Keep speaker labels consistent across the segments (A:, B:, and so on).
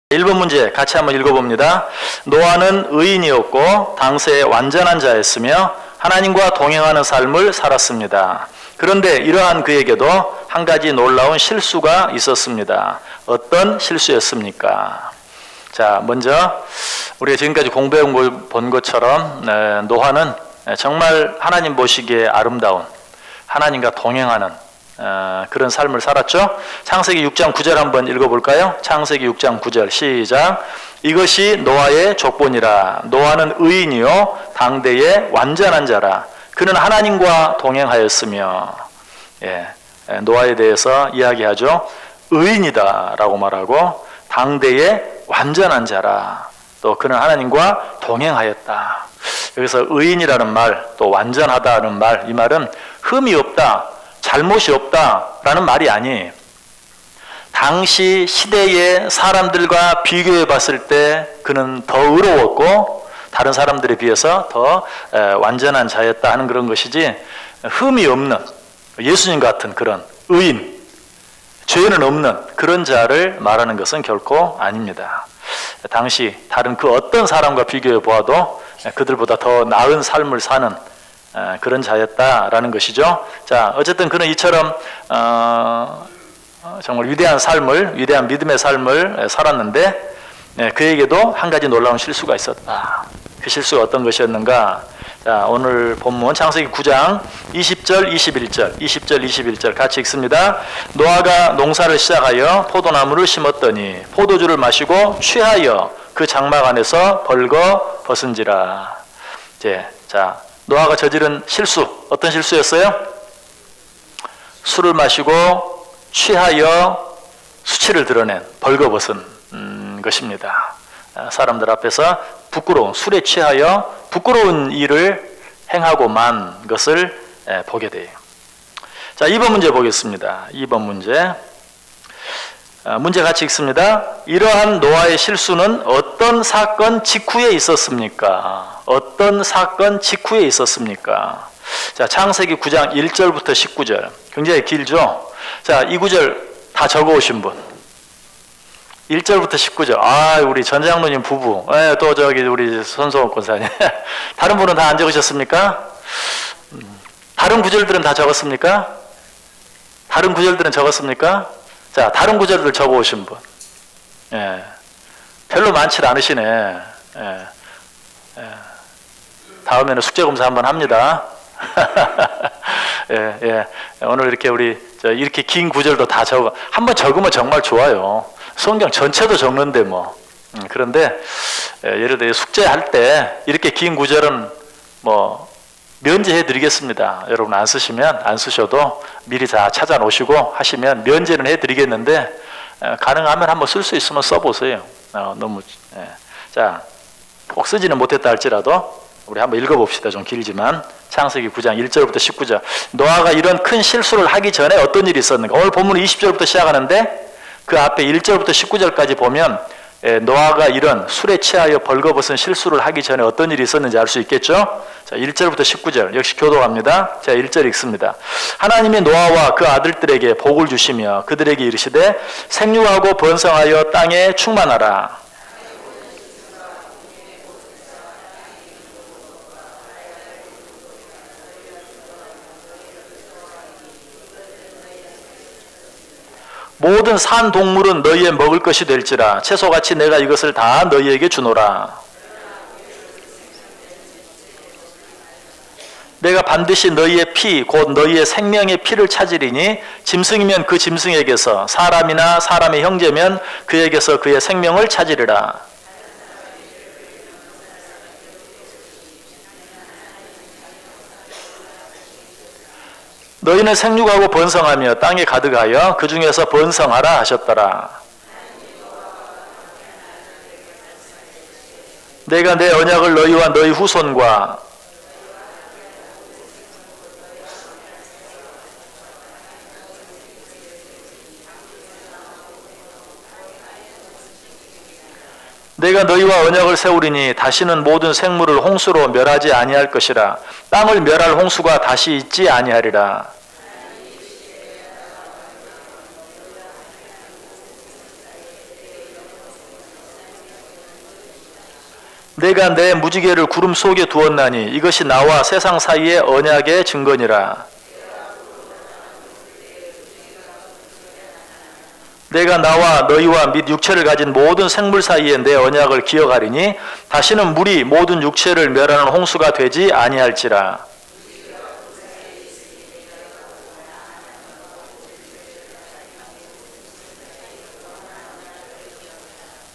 A: 1번 문제 같이 한번 읽어봅니다. 노아는 의인이었고 당세에 완전한 자였으며 하나님과 동행하는 삶을 살았습니다. 그런데 이러한 그에게도 한 가지 놀라운 실수가 있었습니다. 어떤 실수였습니까? 자, 먼저 우리가 지금까지 공부해 본 것처럼 노아는 정말 하나님 보시기에 아름다운 하나님과 동행하는 그런 삶을 살았죠. 창세기 6장 9절 한번 읽어볼까요? 창세기 6장 9절 시작. 이것이 노아의 족본이라. 노아는 의인이요 당대의 완전한 자라. 그는 하나님과 동행하였으며. 노아에 대해서 이야기하죠. 의인이다라고 말하고 당대의 완전한 자라. 또 그는 하나님과 동행하였다. 여기서 의인이라는 말, 또 완전하다는 말, 이 말은 흠이 없다, 잘못이 없다라는 말이 아니에요. 당시 시대의 사람들과 비교해 봤을 때 그는 더 의로웠고 다른 사람들에 비해서 더 완전한 자였다 하는 그런 것이지, 흠이 없는 예수님 같은 그런 의인, 죄는 없는 그런 자를 말하는 것은 결코 아닙니다. 당시 다른 그 어떤 사람과 비교해 보아도 그들보다 더 나은 삶을 사는 그런 자였다라는 것이죠. 자, 어쨌든 그는 이처럼 정말 위대한 삶을, 위대한 믿음의 삶을 살았는데 그에게도 한 가지 놀라운 실수가 있었다. 그 실수가 어떤 것이었는가? 자, 오늘 본문 창세기 9장 20절, 21절 같이 읽습니다. 노아가 농사를 시작하여 포도나무를 심었더니 포도주를 마시고 취하여 그 장막 안에서 벌거 벗은지라. 자, 노아가 저지른 실수, 어떤 실수였어요? 술을 마시고 취하여 수치를 드러낸, 벌거벗은 것입니다. 사람들 앞에서 부끄러운, 술에 취하여 부끄러운 일을 행하고 만 것을 보게 돼요. 자, 2번 문제 보겠습니다. 2번 문제. 문제 같이 읽습니다. 이러한 노아의 실수는 어떤 사건 직후에 있었습니까? 어떤 사건 직후에 있었습니까? 자, 창세기 9장 1절부터 19절. 굉장히 길죠? 자, 이 구절 다 적어 오신 분. 1절부터 19절. 아, 우리 전장로님 부부. 또 저기 우리 손성호 권사님. 다른 분은 다 안 적으셨습니까? 다른 구절들은 다 적었습니까? 다른 구절들은 적었습니까? 자, 다른 구절들 적어 오신 분. 별로 많지 않으시네. 다음에는 숙제검사 한번 합니다. 오늘 이렇게 우리 이렇게 긴 구절도 다 적어. 한번 적으면 정말 좋아요. 성경 전체도 적는데 뭐. 그런데 예를 들어 숙제할 때 이렇게 긴 구절은 뭐 면제해 드리겠습니다. 여러분 안 쓰시면 안 쓰셔도 미리 다 찾아 놓으시고 하시면 면제는 해 드리겠는데 가능하면 한번 쓸 수 있으면 써보세요. 너무 자, 꼭 쓰지는 못했다 할지라도 우리 한번 읽어봅시다. 좀 길지만 창세기 9장 1절부터 19절. 노아가 이런 큰 실수를 하기 전에 어떤 일이 있었는가? 오늘 본문은 20절부터 시작하는데 그 앞에 1절부터 19절까지 보면 노아가 이런 술에 취하여 벌거벗은 실수를 하기 전에 어떤 일이 있었는지 알 수 있겠죠? 자, 1절부터 19절 역시 교도갑니다. 자, 1절 읽습니다. 하나님이 노아와 그 아들들에게 복을 주시며 그들에게 이르시되 생육하고 번성하여 땅에 충만하라. 모든 산 동물은 너희의 먹을 것이 될지라 채소같이 내가 이것을 다 너희에게 주노라. 내가 반드시 너희의 피 곧 너희의 생명의 피를 찾으리니 짐승이면 그 짐승에게서 사람이나 사람의 형제면 그에게서 그의 생명을 찾으리라. 너희는 생육하고 번성하며 땅에 가득하여 그 중에서 번성하라 하셨더라. 내가 내 언약을 너희와 너희 후손과 내가 너희와 언약을 세우리니 다시는 모든 생물을 홍수로 멸하지 아니할 것이라. 땅을 멸할 홍수가 다시 있지 아니하리라. 내가 내 무지개를 구름 속에 두었나니 이것이 나와 세상 사이의 언약의 증거니라. 내가 나와 너희와 및 육체를 가진 모든 생물 사이에 내 언약을 기억하리니 다시는 물이 모든 육체를 멸하는 홍수가 되지 아니할지라.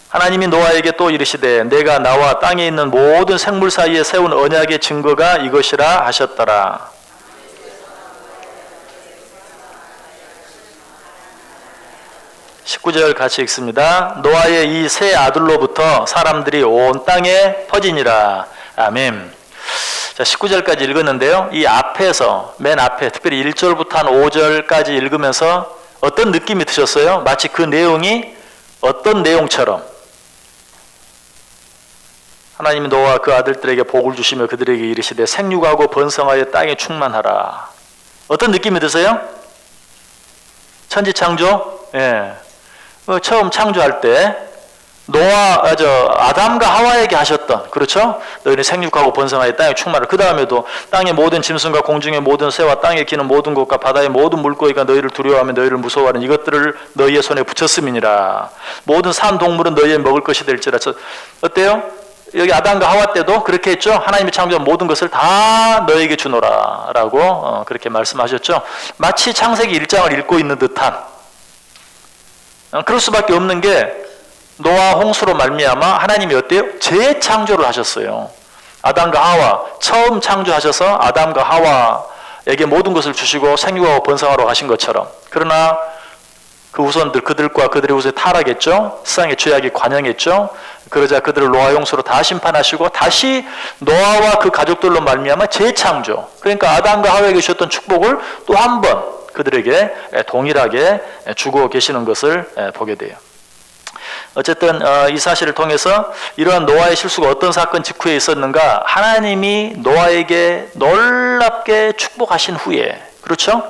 A: 하나님이 노아에게 또 이르시되 내가 나와 땅에 있는 모든 생물 사이에 세운 언약의 증거가 이것이라 하셨더라. (19절) 같이 읽습니다. 노아의 이 세 아들로부터 사람들이 온 땅에 퍼지니라. 아멘. 자, 19절까지 읽었는데요. 이 앞에서, 맨 앞에, 특별히 1절부터 한 5절까지 읽으면서 어떤 느낌이 드셨어요? 마치 그 내용이 어떤 내용처럼 하나님이 노아와 그 아들들에게 복을 주시며 그들에게 이르시되 생육하고 번성하여 땅에 충만하라. 어떤 느낌이 드세요? 천지창조? 예. 처음 창조할 때 아담과 하와에게 하셨던, 그렇죠? 너희는 생육하고 번성하여 땅에 충만하라. 그 다음에도 땅의 모든 짐승과 공중의 모든 새와 땅에 기는 모든 것과 바다의 모든 물고기가 너희를 두려워하며 너희를 무서워하는 이것들을 너희의 손에 붙였음이니라. 모든 산 동물은 너희의 먹을 것이 될지라. 어때요? 여기 아담과 하와 때도 그렇게 했죠. 하나님이 창조한 모든 것을 다 너에게 주노라 라고 그렇게 말씀하셨죠. 마치 창세기 1장을 읽고 있는 듯한, 그럴 수밖에 없는 게 노아 홍수로 말미암아 하나님이 어때요? 재창조를 하셨어요. 아담과 하와 처음 창조하셔서 아담과 하와에게 모든 것을 주시고 생육하고 번성하러 가신 것처럼, 그러나 그 후손들, 그들과 그들의 후손이 타락했죠. 세상의 죄악이 관영했죠. 그러자 그들을 노아 홍수로 다 심판하시고 다시 노아와 그 가족들로 말미암아 재창조, 그러니까 아담과 하와에게 주셨던 축복을 또 한 번 그들에게 동일하게 주고 계시는 것을 보게 돼요. 어쨌든 이 사실을 통해서 이러한 노아의 실수가 어떤 사건 직후에 있었는가, 하나님이 노아에게 놀랍게 축복하신 후에, 그렇죠?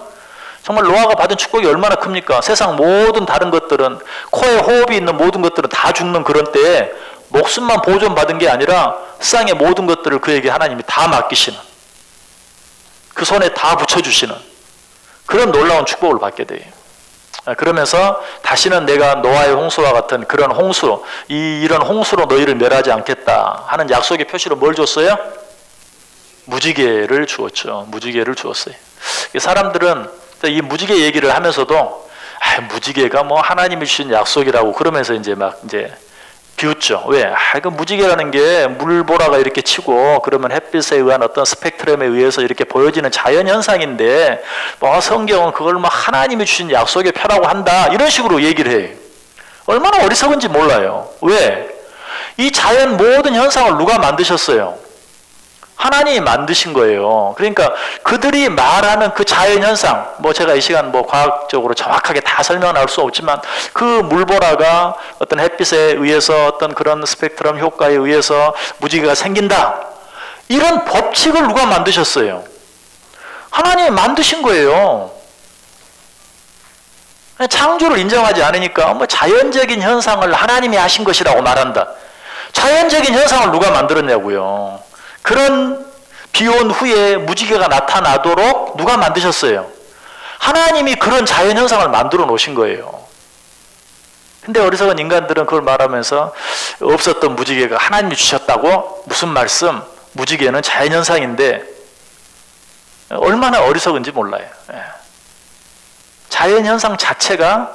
A: 정말 노아가 받은 축복이 얼마나 큽니까? 세상 모든 다른 것들은, 코에 호흡이 있는 모든 것들은 다 죽는 그런 때에 목숨만 보존받은 게 아니라 세상의 모든 것들을 그에게 하나님이 다 맡기시는, 그 손에 다 붙여주시는 그런 놀라운 축복을 받게 돼요. 그러면서 다시는 내가 노아의 홍수와 같은 그런 홍수, 이런 홍수로 너희를 멸하지 않겠다 하는 약속의 표시로 뭘 줬어요? 무지개를 주었죠. 무지개를 주었어요. 사람들은 이 무지개 얘기를 하면서도 무지개가 뭐 하나님이 주신 약속이라고 그러면서 이제 비웃죠. 왜? 그 무지개라는 게 물보라가 이렇게 치고 그러면 햇빛에 의한 어떤 스펙트럼에 의해서 이렇게 보여지는 자연 현상인데 뭐 성경은 그걸 뭐 하나님이 주신 약속의 표라고 한다 이런 식으로 얘기를 해요. 얼마나 어리석은지 몰라요. 왜? 이 자연 모든 현상을 누가 만드셨어요? 하나님이 만드신 거예요. 그러니까 그들이 말하는 그 자연현상, 뭐 제가 이 시간 뭐 과학적으로 정확하게 다 설명을 할 수 없지만 그 물보라가 어떤 햇빛에 의해서 어떤 그런 스펙트럼 효과에 의해서 무지개가 생긴다, 이런 법칙을 누가 만드셨어요? 하나님이 만드신 거예요. 창조를 인정하지 않으니까 뭐 자연적인 현상을 하나님이 하신 것이라고 말한다. 자연적인 현상을 누가 만들었냐고요. 그런 비온 후에 무지개가 나타나도록 누가 만드셨어요? 하나님이 그런 자연 현상을 만들어 놓으신 거예요. 근데 어리석은 인간들은 그걸 말하면서 없었던 무지개가 하나님이 주셨다고? 무슨 말씀? 무지개는 자연 현상인데 얼마나 어리석은지 몰라요. 자연 현상 자체가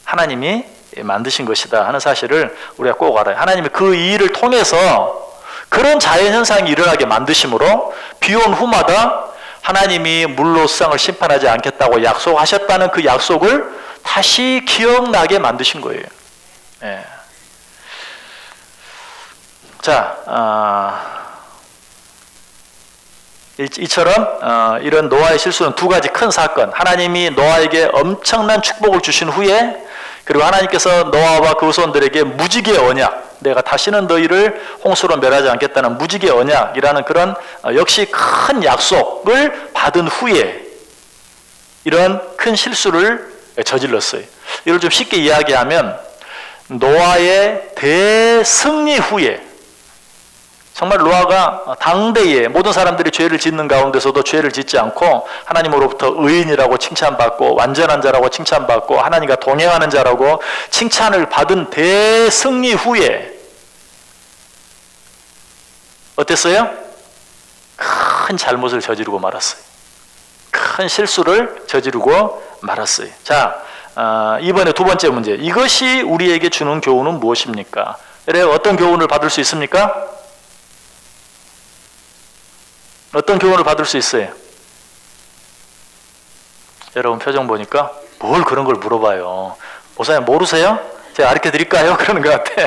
A: 하나님이 만드신 것이다 하는 사실을 우리가 꼭 알아요. 하나님이 그 일을 통해서 그런 자연현상이 일어나게 만드심으로 비온 후마다 하나님이 물로 세상을 심판하지 않겠다고 약속하셨다는 그 약속을 다시 기억나게 만드신 거예요. 예. 자, 이처럼 이런 노아의 실수는 두 가지 큰 사건, 하나님이 노아에게 엄청난 축복을 주신 후에, 그리고 하나님께서 노아와 그 후손들에게 무지개 언약, 내가 다시는 너희를 홍수로 멸하지 않겠다는 무지개 언약이라는 그런 역시 큰 약속을 받은 후에 이런 큰 실수를 저질렀어요. 이걸 좀 쉽게 이야기하면 노아의 대승리 후에 정말 노아가 당대에 모든 사람들이 죄를 짓는 가운데서도 죄를 짓지 않고 하나님으로부터 의인이라고 칭찬받고 완전한 자라고 칭찬받고 하나님과 동행하는 자라고 칭찬을 받은 대승리 후에 어땠어요? 큰 잘못을 저지르고 말았어요. 큰 실수를 저지르고 말았어요. 자, 이번에 두 번째 문제. 이것이 우리에게 주는 교훈은 무엇입니까? 그래, 어떤 교훈을 받을 수 있습니까? 어떤 교훈을 받을 수 있어요? 여러분 표정 보니까 뭘 그런 걸 물어봐요. 목사님 모르세요? 제가 가르쳐 드릴까요? 그러는 것 같아.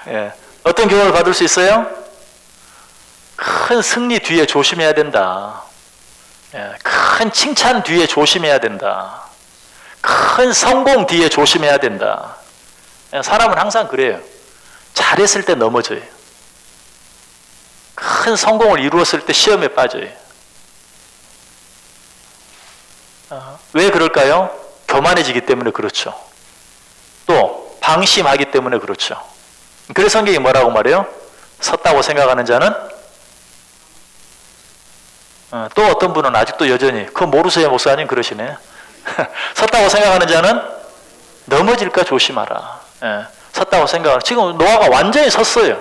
A: 예. 어떤 교훈을 받을 수 있어요? 큰 승리 뒤에 조심해야 된다. 예. 큰 칭찬 뒤에 조심해야 된다. 큰 성공 뒤에 조심해야 된다. 예. 사람은 항상 그래요. 잘했을 때 넘어져요. 큰 성공을 이루었을 때 시험에 빠져요. 왜 그럴까요? 교만해지기 때문에 그렇죠. 또 방심하기 때문에 그렇죠. 그래서 성경이 뭐라고 말해요? 섰다고 생각하는 자는 또 어떤 분은 아직도 여전히 그거 모르세요 목사님 그러시네. 섰다고 생각하는 자는 넘어질까 조심하라. 예. 섰다고 생각하는 지금 노아가 완전히 섰어요.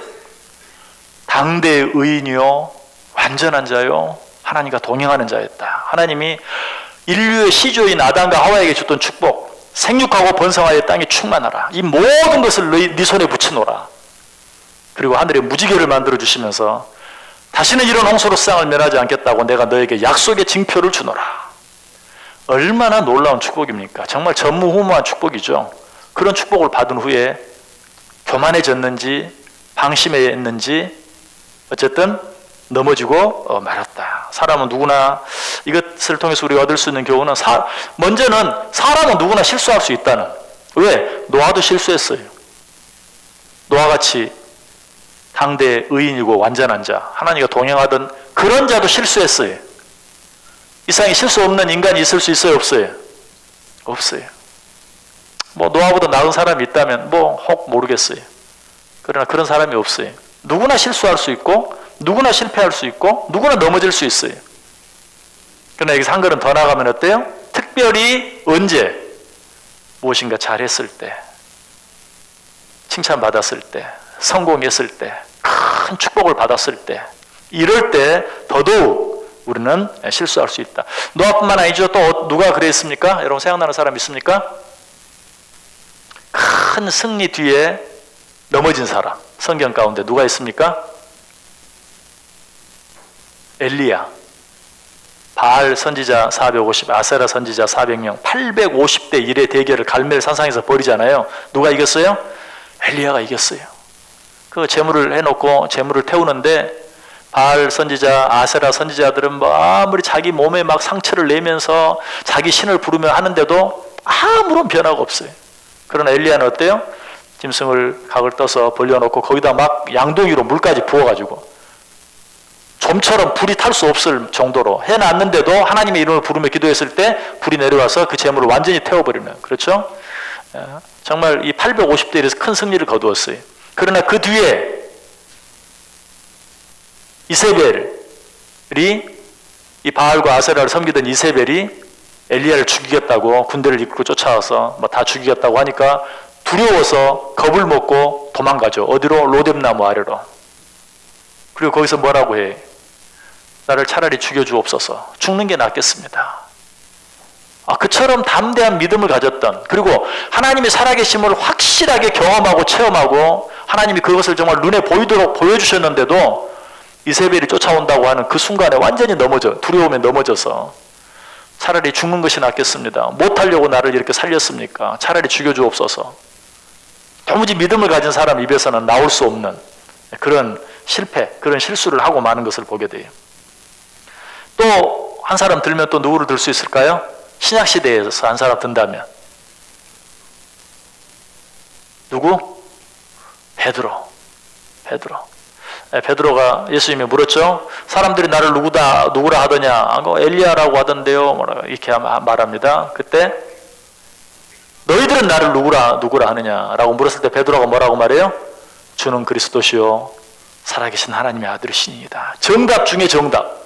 A: 당대의 의인이요 완전한 자요 하나님과 동행하는 자였다. 하나님이 인류의 시조인 아담과 하와에게 줬던 축복 생육하고 번성하여 땅에 충만하라. 이 모든 것을 네 손에 붙여놓으라. 그리고 하늘에 무지개를 만들어 주시면서 다시는 이런 홍수로 세상을 멸하지 않겠다고 내가 너에게 약속의 징표를 주노라. 얼마나 놀라운 축복입니까? 정말 전무후무한 축복이죠. 그런 축복을 받은 후에 교만해졌는지 방심했는지 어쨌든 넘어지고 말았다. 사람은 누구나 이것을 통해서 우리가 얻을 수 있는 교훈은 먼저는 사람은 누구나 실수할 수 있다는. 왜? 노아도 실수했어요. 노아같이 당대 의인이고 완전한 자 하나님과 동행하던 그런 자도 실수했어요. 이 세상에 실수 없는 인간이 있을 수 있어요? 없어요? 없어요. 뭐 노아보다 나은 사람이 있다면 혹 모르겠어요. 그러나 그런 사람이 없어요. 누구나 실수할 수 있고 누구나 실패할 수 있고 누구나 넘어질 수 있어요. 그러나 여기서 한 걸음 더 나가면 어때요? 특별히 언제? 무엇인가 잘했을 때, 칭찬받았을 때, 성공했을 때, 큰 축복을 받았을 때, 이럴 때 더더욱 우리는 실수할 수 있다. 노아뿐만 아니죠. 또 누가 그랬습니까? 여러분 생각나는 사람 있습니까? 큰 승리 뒤에 넘어진 사람 성경 가운데 누가 있습니까? 엘리야. 바알 선지자 450, 아세라 선지자 400명, 850대 1의 대결을 갈멜 산상에서 벌이잖아요. 누가 이겼어요? 엘리야가 이겼어요. 그 제물을 해놓고 제물을 태우는데 바알 선지자, 아세라 선지자들은 뭐 아무리 자기 몸에 막 상처를 내면서 자기 신을 부르며 하는데도 아무런 변화가 없어요. 그러나 엘리야는 어때요? 짐승을 각을 떠서 벌려놓고 거기다 막 양동이로 물까지 부어가지고 좀처럼 불이 탈 수 없을 정도로 해놨는데도 하나님의 이름을 부르며 기도했을 때 불이 내려와서 그 재물을 완전히 태워버리는. 그렇죠? 정말 이 850대 1에서 큰 승리를 거두었어요. 그러나 그 뒤에 이세벨이 이 바알과 아세라를 섬기던 이세벨이 엘리야를 죽이겠다고 군대를 이끌고 쫓아와서 뭐 다 죽이겠다고 하니까 두려워서 겁을 먹고 도망가죠. 어디로? 로뎀나무 아래로. 그리고 거기서 뭐라고 해? 나를 차라리 죽여주옵소서. 죽는 게 낫겠습니다. 그처럼 담대한 믿음을 가졌던, 그리고 하나님의 살아계심을 확실하게 경험하고 체험하고 하나님이 그것을 정말 눈에 보이도록 보여주셨는데도 이세벨이 쫓아온다고 하는 그 순간에 완전히 두려움에 넘어져서 차라리 죽는 것이 낫겠습니다. 못하려고 나를 이렇게 살렸습니까? 차라리 죽여주옵소서. 도무지 믿음을 가진 사람 입에서는 나올 수 없는 그런 실패, 그런 실수를 하고 마는 것을 보게 돼요. 또 한 사람 들면 또 누구를 들 수 있을까요? 신약시대에서 한 사람 든다면 누구? 베드로. 베드로가 예수님이 물었죠. 사람들이 나를 누구라 하더냐? 엘리야라고 하던데요. 이렇게 말합니다. 그때 너희들은 나를 누구라 하느냐라고 물었을 때 베드로가 뭐라고 말해요? 주는 그리스도시요 살아계신 하나님의 아들이시니이다. 정답 중에 정답.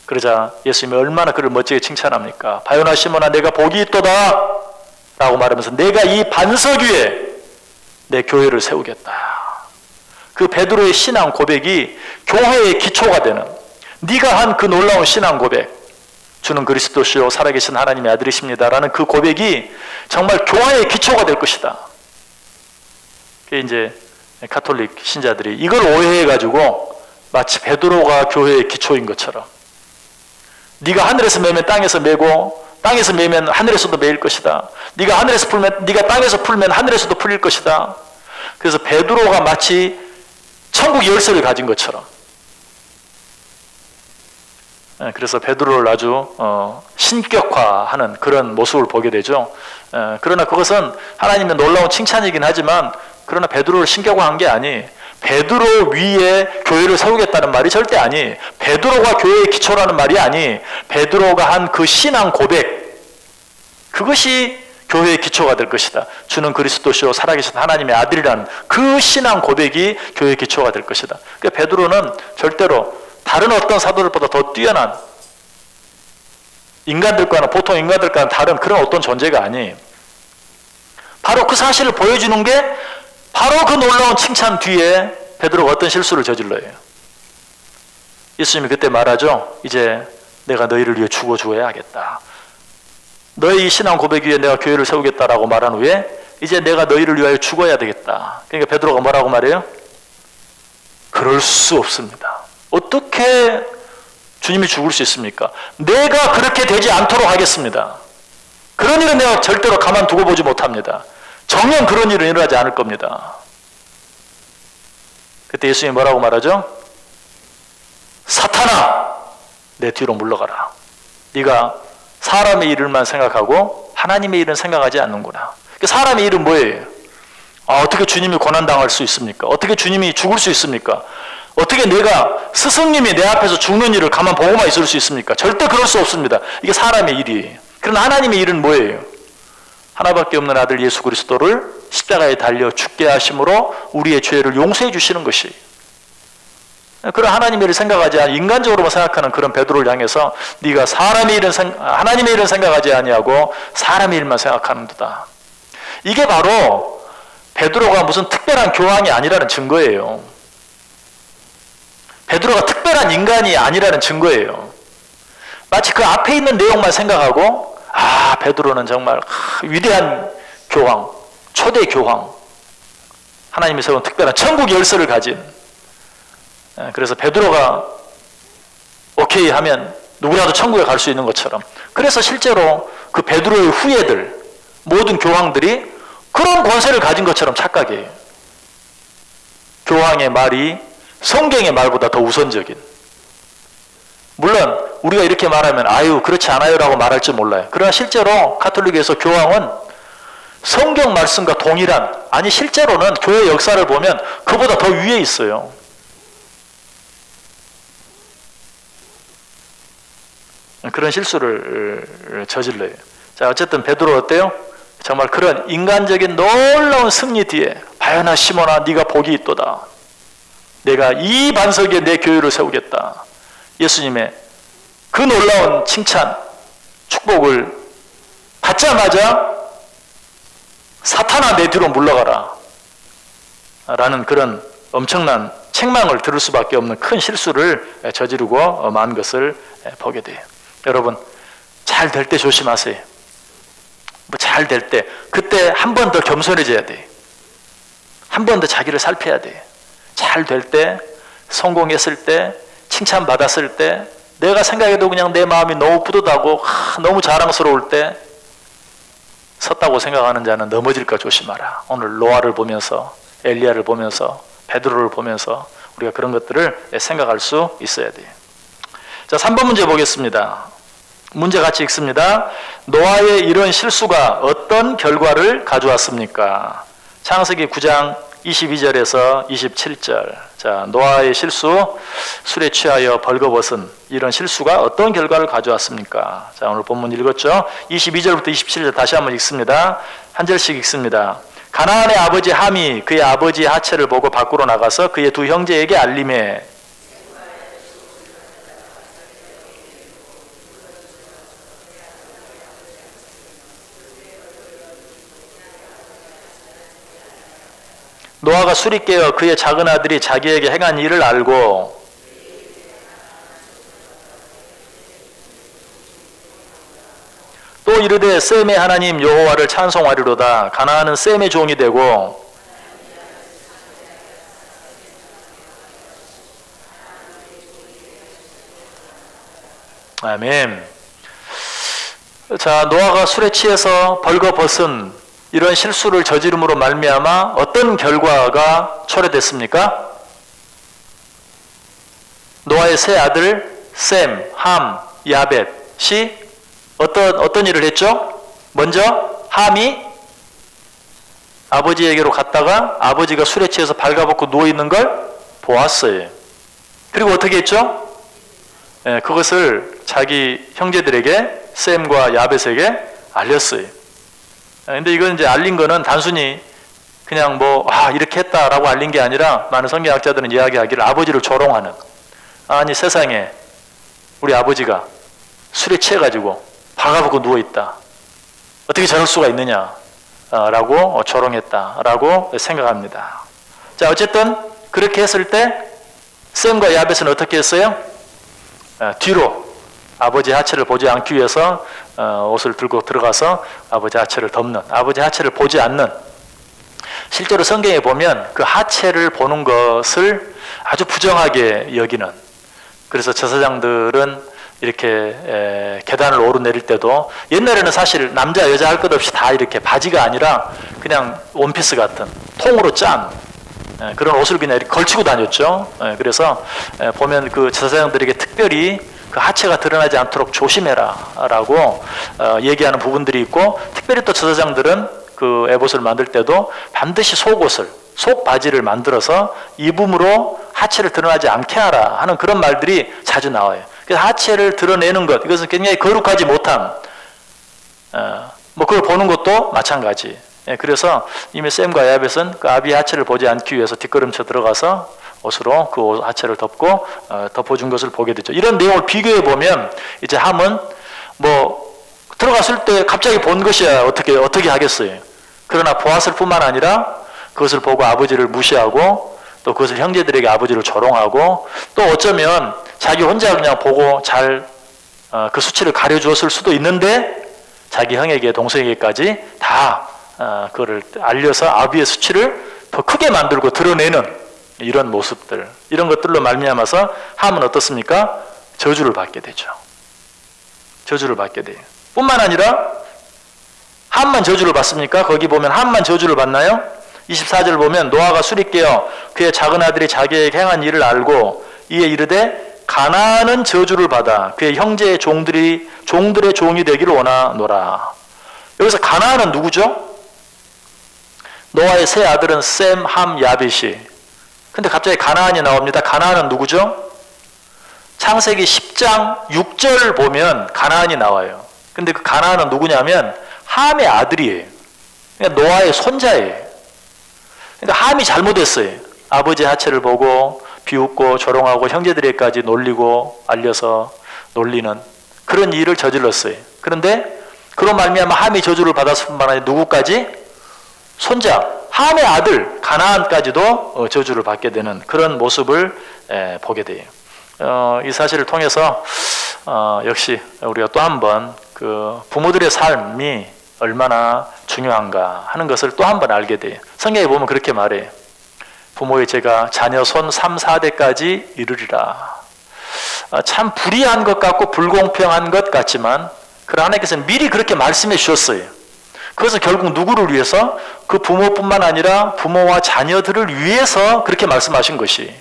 A: 그러자 예수님이 얼마나 그를 멋지게 칭찬합니까? 바요나 시몬아 내가 복이 있도다 라고 말하면서 내가 이 반석 위에 내 교회를 세우겠다. 그 베드로의 신앙 고백이 교회의 기초가 되는, 네가 한 그 놀라운 신앙 고백, 주는 그리스도시요 살아계신 하나님의 아들이십니다라는 그 고백이 정말 교회의 기초가 될 것이다. 그게 이제 가톨릭 신자들이 이걸 오해해가지고 마치 베드로가 교회의 기초인 것처럼, 네가 하늘에서 매면 땅에서 매고 땅에서 매면 하늘에서도 매일 것이다. 네가 하늘에서 풀면, 네가 땅에서 풀면 하늘에서도 풀릴 것이다. 그래서 베드로가 마치 천국 열쇠를 가진 것처럼, 그래서 베드로를 아주 신격화하는 그런 모습을 보게 되죠. 그러나 그것은 하나님의 놀라운 칭찬이긴 하지만, 그러나 베드로를 신격화한 게 아니, 베드로 위에 교회를 세우겠다는 말이 절대 아니, 베드로가 교회의 기초라는 말이 아니, 베드로가 한 그 신앙 고백, 그것이 교회의 기초가 될 것이다. 주는 그리스도시요 살아계신 하나님의 아들이라는 그 신앙 고백이 교회의 기초가 될 것이다. 그러니까 베드로는 절대로 다른 어떤 사도들보다 더 뛰어난, 인간들과는, 보통 인간들과는 다른 그런 어떤 존재가 아니에요. 바로 그 사실을 보여주는 게 바로 그 놀라운 칭찬 뒤에 베드로가 어떤 실수를 저질러요. 예수님이 그때 말하죠. 이제 내가 너희를 위해 죽어 주어야 하겠다. 너희 신앙 고백 위에 내가 교회를 세우겠다라고 말한 후에 이제 내가 너희를 위하여 죽어야 되겠다. 그러니까 베드로가 뭐라고 말해요? 그럴 수 없습니다. 어떻게 주님이 죽을 수 있습니까? 내가 그렇게 되지 않도록 하겠습니다. 그런 일은 내가 절대로 가만두고 보지 못합니다. 정녕 그런 일은 일어나지 않을 겁니다. 그때 예수님이 뭐라고 말하죠? 사탄아, 내 뒤로 물러가라. 네가 사람의 일을만 생각하고 하나님의 일은 생각하지 않는구나. 사람의 일은 뭐예요? 어떻게 주님이 고난당할 수 있습니까? 어떻게 주님이 죽을 수 있습니까? 어떻게 내가 스승님이 내 앞에서 죽는 일을 가만 보고만 있을 수 있습니까? 절대 그럴 수 없습니다. 이게 사람의 일이에요. 그러나 하나님의 일은 뭐예요? 하나밖에 없는 아들 예수 그리스도를 십자가에 달려 죽게 하심으로 우리의 죄를 용서해 주시는 것이, 그런 하나님의 일을 생각하지 않아 인간적으로만 생각하는 그런 베드로를 향해서 네가 사람의 일은 하나님의 일은 생각하지 아니하고 사람의 일만 생각하는도다. 이게 바로 베드로가 무슨 특별한 교황이 아니라는 증거예요. 베드로가 특별한 인간이 아니라는 증거예요. 마치 그 앞에 있는 내용만 생각하고 베드로는 정말 위대한 교황, 초대 교황, 하나님이 세운 특별한 천국 열쇠를 가진, 그래서 베드로가 오케이 하면 누구라도 천국에 갈 수 있는 것처럼, 그래서 실제로 그 베드로의 후예들, 모든 교황들이 그런 권세를 가진 것처럼 착각해요. 교황의 말이 성경의 말보다 더 우선적인, 물론 우리가 이렇게 말하면 아유 그렇지 않아요 라고 말할지 몰라요. 그러나 실제로 가톨릭에서 교황은 성경 말씀과 동일한, 아니 실제로는 교회 역사를 보면 그보다 더 위에 있어요. 그런 실수를 저질러요. 자, 어쨌든 베드로 어때요? 정말 그런 인간적인 놀라운 승리 뒤에 바요나 시몬아 네가 복이 있도다. 내가 이 반석 위에 내 교회를 세우겠다. 예수님의 그 놀라운 칭찬, 축복을 받자마자 사탄아 내 뒤로 물러가라 라는 그런 엄청난 책망을 들을 수밖에 없는 큰 실수를 저지르고 만 것을 보게 돼요. 여러분, 잘 될 때 조심하세요. 잘 될 때, 그때 한 번 더 겸손해져야 돼요. 한 번 더 자기를 살펴야 돼요. 잘 될 때, 성공했을 때, 칭찬받았을 때, 내가 생각해도 그냥 내 마음이 너무 뿌듯하고 너무 자랑스러울 때 섰다고 생각하는 자는 넘어질까 조심하라. 오늘 노아를 보면서, 엘리야를 보면서, 베드로를 보면서 우리가 그런 것들을 생각할 수 있어야 돼요. 자, 3번 문제 보겠습니다. 문제 같이 읽습니다. 노아의 이런 실수가 어떤 결과를 가져왔습니까? 창세기 9장 22절에서 27절. 자, 노아의 실수, 술에 취하여 벌거벗은 이런 실수가 어떤 결과를 가져왔습니까? 자, 오늘 본문 읽었죠? 22절부터 27절 다시 한번 읽습니다. 한 절씩 읽습니다. 가나안의 아버지 함이 그의 아버지의 하체를 보고 밖으로 나가서 그의 두 형제에게 알림해. 노아가 술이 깨어 그의 작은 아들이 자기에게 행한 일을 알고 또 이르되 셈의 하나님 여호와를 찬송하리로다. 가나안은 셈의 종이 되고 아멘. 자, 노아가 술에 취해서 벌거벗은 이런 실수를 저지름으로 말미암아 어떤 결과가 초래됐습니까? 노아의 세 아들 셈, 함, 야벳이 어떤 일을 했죠? 먼저 함이 아버지에게로 갔다가 아버지가 술에 취해서 발가벗고 누워있는 걸 보았어요. 그리고 어떻게 했죠? 그것을 자기 형제들에게 셈과 야벳에게 알렸어요. 근데 이건 이제 알린 거는 단순히 그냥 이렇게 했다라고 알린 게 아니라 많은 성경학자들은 이야기하기를 아버지를 조롱하는, 아니 세상에 우리 아버지가 술에 취해가지고 발가벗고 누워있다. 어떻게 저럴 수가 있느냐 라고 조롱했다라고 생각합니다. 자, 어쨌든 그렇게 했을 때 셈과 야벳은 어떻게 했어요? 뒤로 아버지 하체를 보지 않기 위해서 옷을 들고 들어가서 아버지 하체를 덮는, 아버지 하체를 보지 않는, 실제로 성경에 보면 그 하체를 보는 것을 아주 부정하게 여기는, 그래서 제사장들은 이렇게 계단을 오르내릴 때도 옛날에는 사실 남자 여자 할 것 없이 다 이렇게 바지가 아니라 그냥 원피스 같은 통으로 짠 그런 옷을 그냥 이렇게 걸치고 다녔죠. 그래서 보면 그 제사장들에게 특별히 그 하체가 드러나지 않도록 조심해라 라고 얘기하는 부분들이 있고, 특별히 또 제사장들은 그 에봇을 만들 때도 반드시 속옷을, 속 바지를 만들어서 입음으로 하체를 드러나지 않게 하라 하는 그런 말들이 자주 나와요. 그래서 하체를 드러내는 것, 이것은 굉장히 거룩하지 못한, 그걸 보는 것도 마찬가지. 그래서 이미 셈과 야벳은 그 아비의 하체를 보지 않기 위해서 뒷걸음쳐 들어가서 옷으로 그 하체를 덮고 덮어준 것을 보게 되죠. 이런 내용을 비교해 보면 이제 함은 들어갔을 때 갑자기 본 것이야 어떻게 하겠어요. 그러나 보았을 뿐만 아니라 그것을 보고 아버지를 무시하고 또 그것을 형제들에게 아버지를 조롱하고 또 어쩌면 자기 혼자 그냥 보고 잘 그 수치를 가려주었을 수도 있는데 자기 형에게 동생에게까지 다 그거를 알려서 아비의 수치를 더 크게 만들고 드러내는 이런 모습들, 이런 것들로 말미암아서 함은 어떻습니까? 저주를 받게 되죠. 저주를 받게 돼요. 뿐만 아니라 함만 저주를 받습니까? 거기 보면 함만 저주를 받나요? 24절 보면 노아가 술이 깨어 그의 작은 아들이 자기에게 행한 일을 알고 이에 이르되 가나안은 저주를 받아 그의 형제의 종들의 종이 되기를 원하노라. 여기서 가나안은 누구죠? 노아의 세 아들은 셈, 함, 야벳이. 근데 갑자기 가나안이 나옵니다. 가나안은 누구죠? 창세기 10장 6절 보면 가나안이 나와요. 근데 그 가나안은 누구냐면 함의 아들이에요. 그러니까 노아의 손자예요. 그러니까 함이 잘못했어요. 아버지 하체를 보고 비웃고 조롱하고 형제들에게까지 놀리고 알려서 놀리는 그런 일을 저질렀어요. 그런데 그런 말미암아 함이 저주를 받았을 뿐만 아니라 누구까지? 손자, 함의 아들 가나안까지도 저주를 받게 되는 그런 모습을 보게 돼요. 이 사실을 통해서 역시 우리가 또 한 번 그 부모들의 삶이 얼마나 중요한가 하는 것을 또 한 번 알게 돼요. 성경에 보면 그렇게 말해요. 부모의 죄가 자녀 손 3, 4대까지 이르리라. 참 불의한 것 같고 불공평한 것 같지만 그러나 하나님께서는 미리 그렇게 말씀해 주셨어요. 그것은 결국 누구를 위해서? 그 부모뿐만 아니라 부모와 자녀들을 위해서 그렇게 말씀하신 것이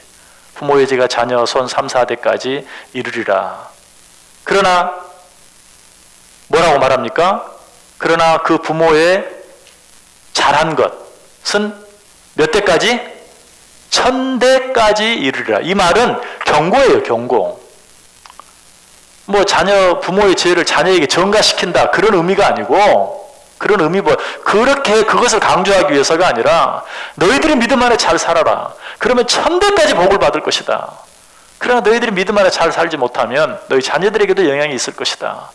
A: 부모의 죄가 자녀 손 3, 4대까지 이르리라. 그러나 뭐라고 말합니까? 그러나 그 부모의 잘한 것은 몇 대까지? 1000대까지 이르리라. 이 말은 경고예요, 경고. 부모의 죄를 자녀에게 전가시킨다 그런 의미가 아니고 그런 의미 그렇게 그것을 강조하기 위해서가 아니라 너희들이 믿음 안에 잘 살아라. 그러면 천대까지 복을 받을 것이다. 그러나 너희들이 믿음 안에 잘 살지 못하면 너희 자녀들에게도 영향이 있을 것이다.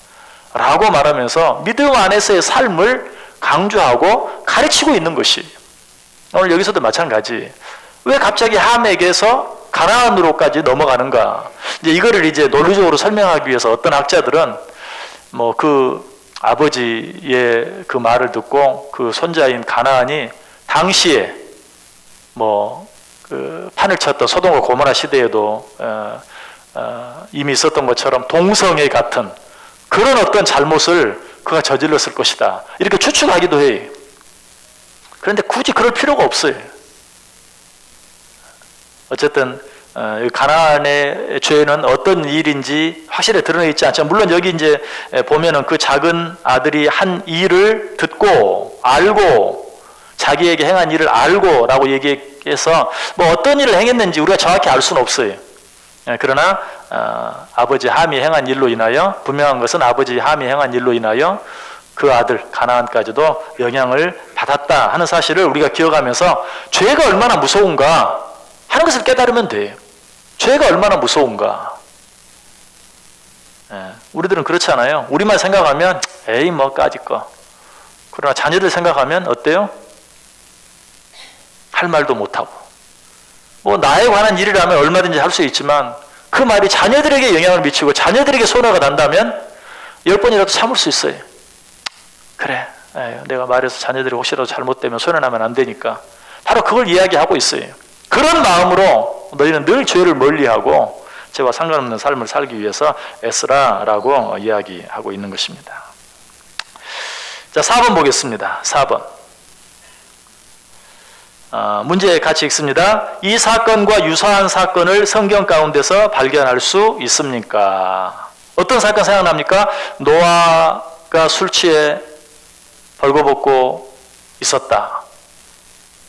A: 라고 말하면서 믿음 안에서의 삶을 강조하고 가르치고 있는 것이 오늘 여기서도 마찬가지. 왜 갑자기 함에게서 가나안으로까지 넘어가는가? 이제 이거를 이제 논리적으로 설명하기 위해서 어떤 학자들은 뭐 그 아버지의 그 말을 듣고 그 손자인 가나안이 당시에 뭐 그 판을 쳤던 소돔과 고모라 시대에도 이미 있었던 것처럼 동성애 같은 그런 어떤 잘못을 그가 저질렀을 것이다. 이렇게 추측하기도 해. 그런데 굳이 그럴 필요가 없어요. 어쨌든 가나안의 죄는 어떤 일인지 확실히 드러나 있지 않죠. 물론 여기 이제 보면은 그 작은 아들이 한 일을 듣고 알고 자기에게 행한 일을 알고라고 얘기해서 뭐 어떤 일을 행했는지 우리가 정확히 알 수는 없어요. 그러나 아버지 함이 행한 일로 인하여 분명한 것은 아버지 함이 행한 일로 인하여 그 아들 가나안까지도 영향을 받았다 하는 사실을 우리가 기억하면서 죄가 얼마나 무서운가 하는 것을 깨달으면 돼요. 죄가 얼마나 무서운가. 우리들은 그렇잖아요. 우리만 생각하면 에이 뭐 까짓 거. 그러나 자녀들 생각하면 어때요? 할 말도 못하고 뭐 나에 관한 일이라면 얼마든지 할 수 있지만 그 말이 자녀들에게 영향을 미치고 자녀들에게 손해가 난다면 10번이라도 참을 수 있어요. 그래 내가 말해서 자녀들이 혹시라도 잘못되면 손해나면 안 되니까 바로 그걸 이야기하고 있어요. 그런 마음으로 너희는 늘 죄를 멀리하고 죄와 상관없는 삶을 살기 위해서 애쓰라라고 이야기하고 있는 것입니다. 자, 4번 보겠습니다. 4번. 문제 같이 읽습니다. 이 사건과 유사한 사건을 성경 가운데서 발견할 수 있습니까? 어떤 사건 생각납니까? 노아가 술 취해 벌거벗고 있었다.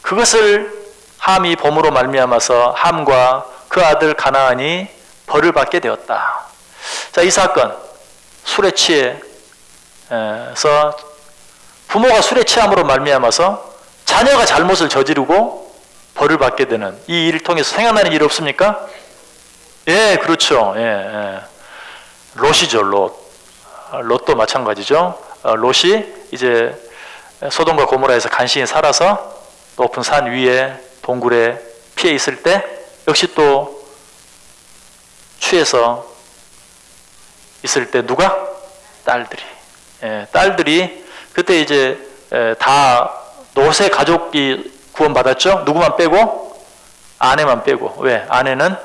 A: 그것을 함이 범으로 말미암아서 함과 그 아들 가나안이 벌을 받게 되었다. 자, 이 사건 술에 취해서 부모가 술에 취함으로 말미암아서 자녀가 잘못을 저지르고 벌을 받게 되는 이 일을 통해서 생각나는 일 없습니까? 예, 그렇죠. 예. 롯이죠, 롯. 롯도 마찬가지죠. 롯이 이제 소돔과 고모라에서 간신히 살아서 높은 산 위에 동굴에 피해 있을 때 역시 또 취해서 있을 때 누가? 딸들이. 딸들이 그때 이제 다 롯의 가족이 구원받았죠. 누구만 빼고? 아내만 빼고. 왜? 아내는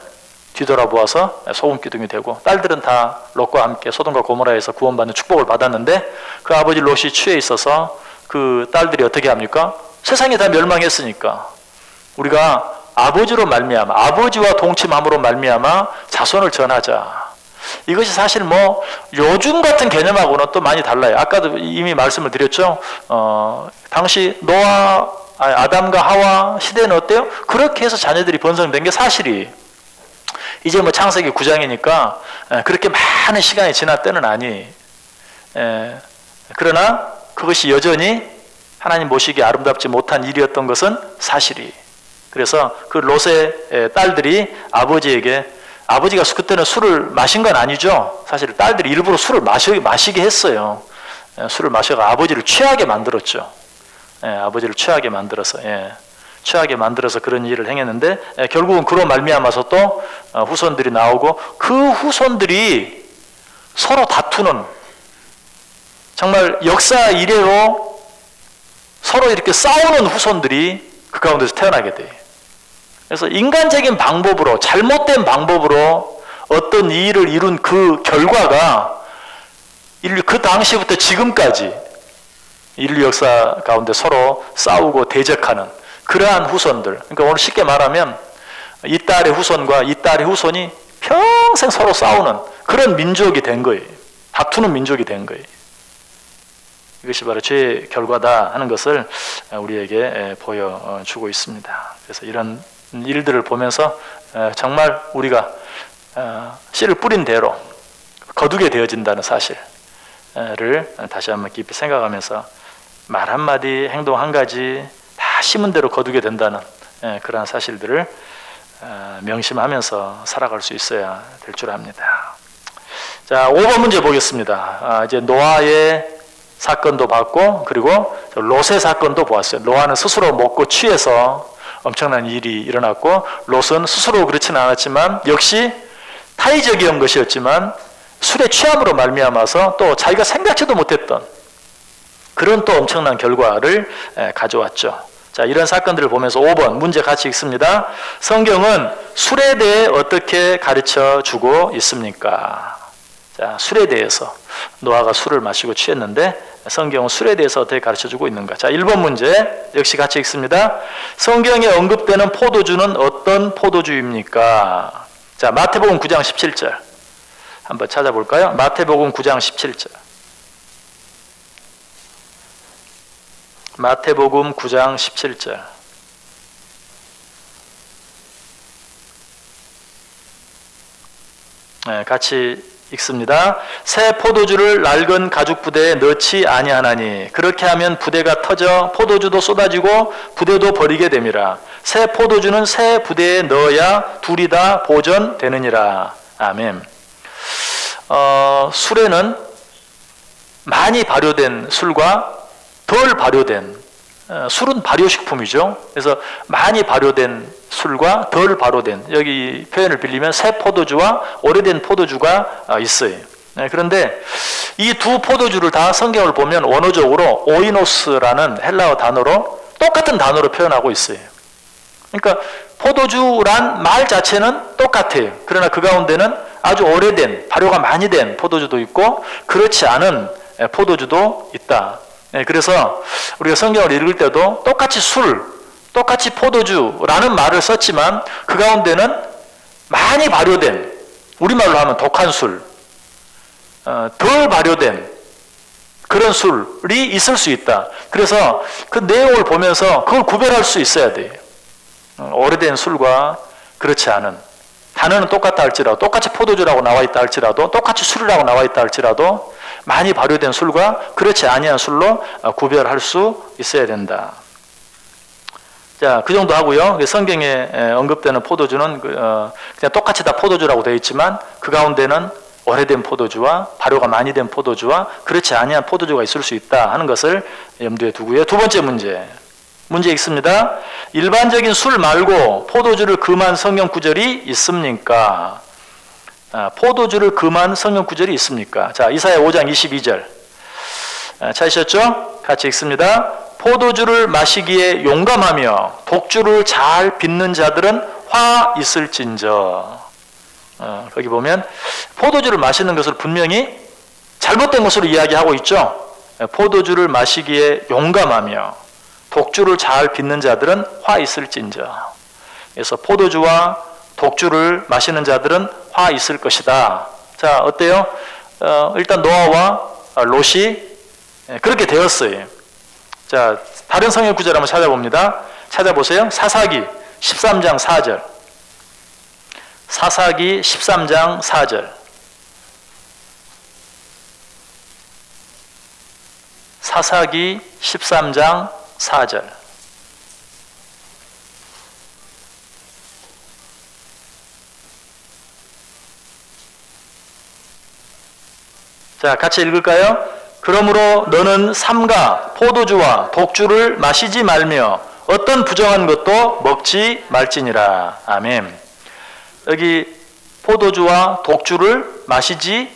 A: 뒤돌아보아서 소금 기둥이 되고 딸들은 다 롯과 함께 소돔과 고모라에서 구원받는 축복을 받았는데 그 아버지 롯이 취해 있어서 그 딸들이 어떻게 합니까? 세상이 다 멸망했으니까 우리가 아버지로 말미암아 아버지와 동침함으로 말미암아 자손을 전하자. 이것이 사실 뭐 요즘 같은 개념하고는 또 많이 달라요. 아까도 이미 말씀을 드렸죠. 당시 노아 아담과 하와 시대는 어때요? 그렇게 해서 자녀들이 번성된 게 사실이. 이제 뭐 창세기 9장이니까 그렇게 많은 시간이 지난 때는 아니. 그러나 그것이 여전히 하나님 보시기에 아름답지 못한 일이었던 것은 사실이. 그래서 그 롯의 딸들이 아버지에게 아버지가 그때는 술을 마신 건 아니죠. 사실 딸들이 일부러 술을 마시게 했어요. 술을 마셔가 아버지를 취하게 만들었죠. 아버지를 취하게 만들어서 취하게 만들어서 그런 일을 행했는데 결국은 그로 말미암아서 또 후손들이 나오고 그 후손들이 서로 다투는 정말 역사 이래로 서로 이렇게 싸우는 후손들이 그 가운데서 태어나게 돼요. 그래서 인간적인 방법으로 잘못된 방법으로 어떤 일을 이룬 그 결과가 그 당시부터 지금까지 인류 역사 가운데 서로 싸우고 대적하는 그러한 후손들. 그러니까 오늘 쉽게 말하면 이 딸의 후손과 이 딸의 후손이 평생 서로 싸우는 그런 민족이 된 거예요. 다투는 민족이 된 거예요. 이것이 바로 죄의 결과다 하는 것을 우리에게 보여주고 있습니다. 그래서 이런 일들을 보면서 정말 우리가 씨를 뿌린 대로 거두게 되어진다는 사실을 다시 한번 깊이 생각하면서 말 한마디, 행동 한 가지 다 심은 대로 거두게 된다는 그러한 사실들을 명심하면서 살아갈 수 있어야 될 줄 압니다. 자, 5번 문제 보겠습니다. 이제 노아의 사건도 봤고, 그리고 롯의 사건도 보았어요. 노아는 스스로 먹고 취해서 엄청난 일이 일어났고, 롯은 스스로 그렇지는 않았지만 역시 타의적인 것이었지만 술에 취함으로 말미암아서 또 자기가 생각지도 못했던 그런 또 엄청난 결과를 가져왔죠. 자, 이런 사건들을 보면서 5번 문제 같이 읽습니다. 성경은 술에 대해 어떻게 가르쳐 주고 있습니까? 자, 술에 대해서 노아가 술을 마시고 취했는데 성경은 술에 대해서 어떻게 가르쳐 주고 있는가? 자, 1번 문제 역시 같이 읽습니다. 성경에 언급되는 포도주는 어떤 포도주입니까? 자, 마태복음 9장 17절 한번 찾아볼까요? 마태복음 9장 17절. 마태복음 9장 17절. 같이 읽습니다. 새 포도주를 낡은 가죽 부대에 넣지 아니하나니 그렇게 하면 부대가 터져 포도주도 쏟아지고 부대도 버리게 됨이라. 새 포도주는 새 부대에 넣어야 둘이 다 보존되느니라. 아멘. 술에는 많이 발효된 술과 덜 발효된 술은 발효식품이죠. 그래서 많이 발효된 술과 덜 발효된, 여기 표현을 빌리면 새 포도주와 오래된 포도주가 있어요. 그런데 이 두 포도주를 다 성경을 보면 원어적으로 오이노스라는 헬라어 단어로 똑같은 단어로 표현하고 있어요. 그러니까 포도주란 말 자체는 똑같아요. 그러나 그 가운데는 아주 오래된, 발효가 많이 된 포도주도 있고 그렇지 않은 포도주도 있다. 그래서 우리가 성경을 읽을 때도 똑같이 술, 똑같이 포도주라는 말을 썼지만 그 가운데는 많이 발효된, 우리말로 하면 독한 술, 덜 발효된 그런 술이 있을 수 있다. 그래서 그 내용을 보면서 그걸 구별할 수 있어야 돼요. 오래된 술과 그렇지 않은, 단어는 똑같다 할지라도, 똑같이 포도주라고 나와 있다 할지라도, 똑같이 술이라고 나와 있다 할지라도 많이 발효된 술과 그렇지 아니한 술로 구별할 수 있어야 된다. 자, 그 정도 하고요. 성경에 언급되는 포도주는 그냥 똑같이 다 포도주라고 되어 있지만 그 가운데는 오래된 포도주와 발효가 많이 된 포도주와 그렇지 아니한 포도주가 있을 수 있다 하는 것을 염두에 두고요. 두 번째 문제 읽습니다. 일반적인 술 말고 포도주를 금한 성경 구절이 있습니까? 포도주를 금한 성경 구절이 있습니까? 자, 이사야 5장 22절. 찾으셨죠? 같이 읽습니다. 포도주를 마시기에 용감하며 독주를 잘 빚는 자들은 화 있을진저. 거기 보면 포도주를 마시는 것을 분명히 잘못된 것으로 이야기하고 있죠. 포도주를 마시기에 용감하며 독주를 잘 빚는 자들은 화 있을진저. 그래서 포도주와 독주를 마시는 자들은 화 있을 것이다. 자, 어때요? 일단 노아와 롯이 그렇게 되었어요. 자, 다른 성경 구절 한번 찾아봅니다. 찾아보세요. 사사기 13장 4절. 사사기 13장 4절. 사사기 13장 4절. 자, 같이 읽을까요? 그러므로 너는 삼가 포도주와 독주를 마시지 말며 어떤 부정한 것도 먹지 말지니라. 아멘. 여기 포도주와 독주를 마시지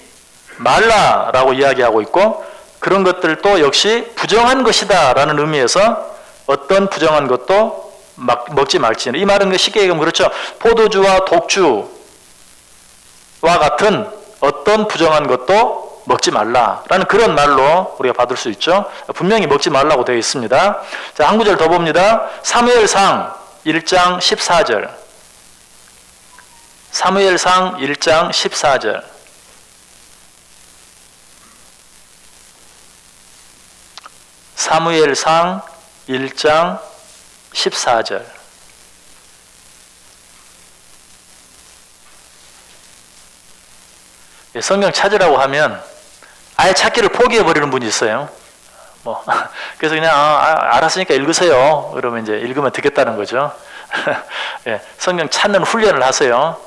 A: 말라라고 이야기하고 있고 그런 것들도 역시 부정한 것이다 라는 의미에서 어떤 부정한 것도 먹지 말지니라. 이 말은 쉽게 얘기하면 그렇죠. 포도주와 독주와 같은 어떤 부정한 것도 먹지 말라라는 그런 말로 우리가 받을 수 있죠. 분명히 먹지 말라고 되어 있습니다. 자, 한 구절 더 봅니다. 사무엘상 1장 14절. 사무엘상 1장 14절. 사무엘상 1장 14절. 성경 찾으라고 하면 아예 찾기를 포기해버리는 분이 있어요. 뭐 그래서 그냥 알았으니까 읽으세요. 그러면 이제 읽으면 듣겠다는 거죠. 예, 성경 찾는 훈련을 하세요.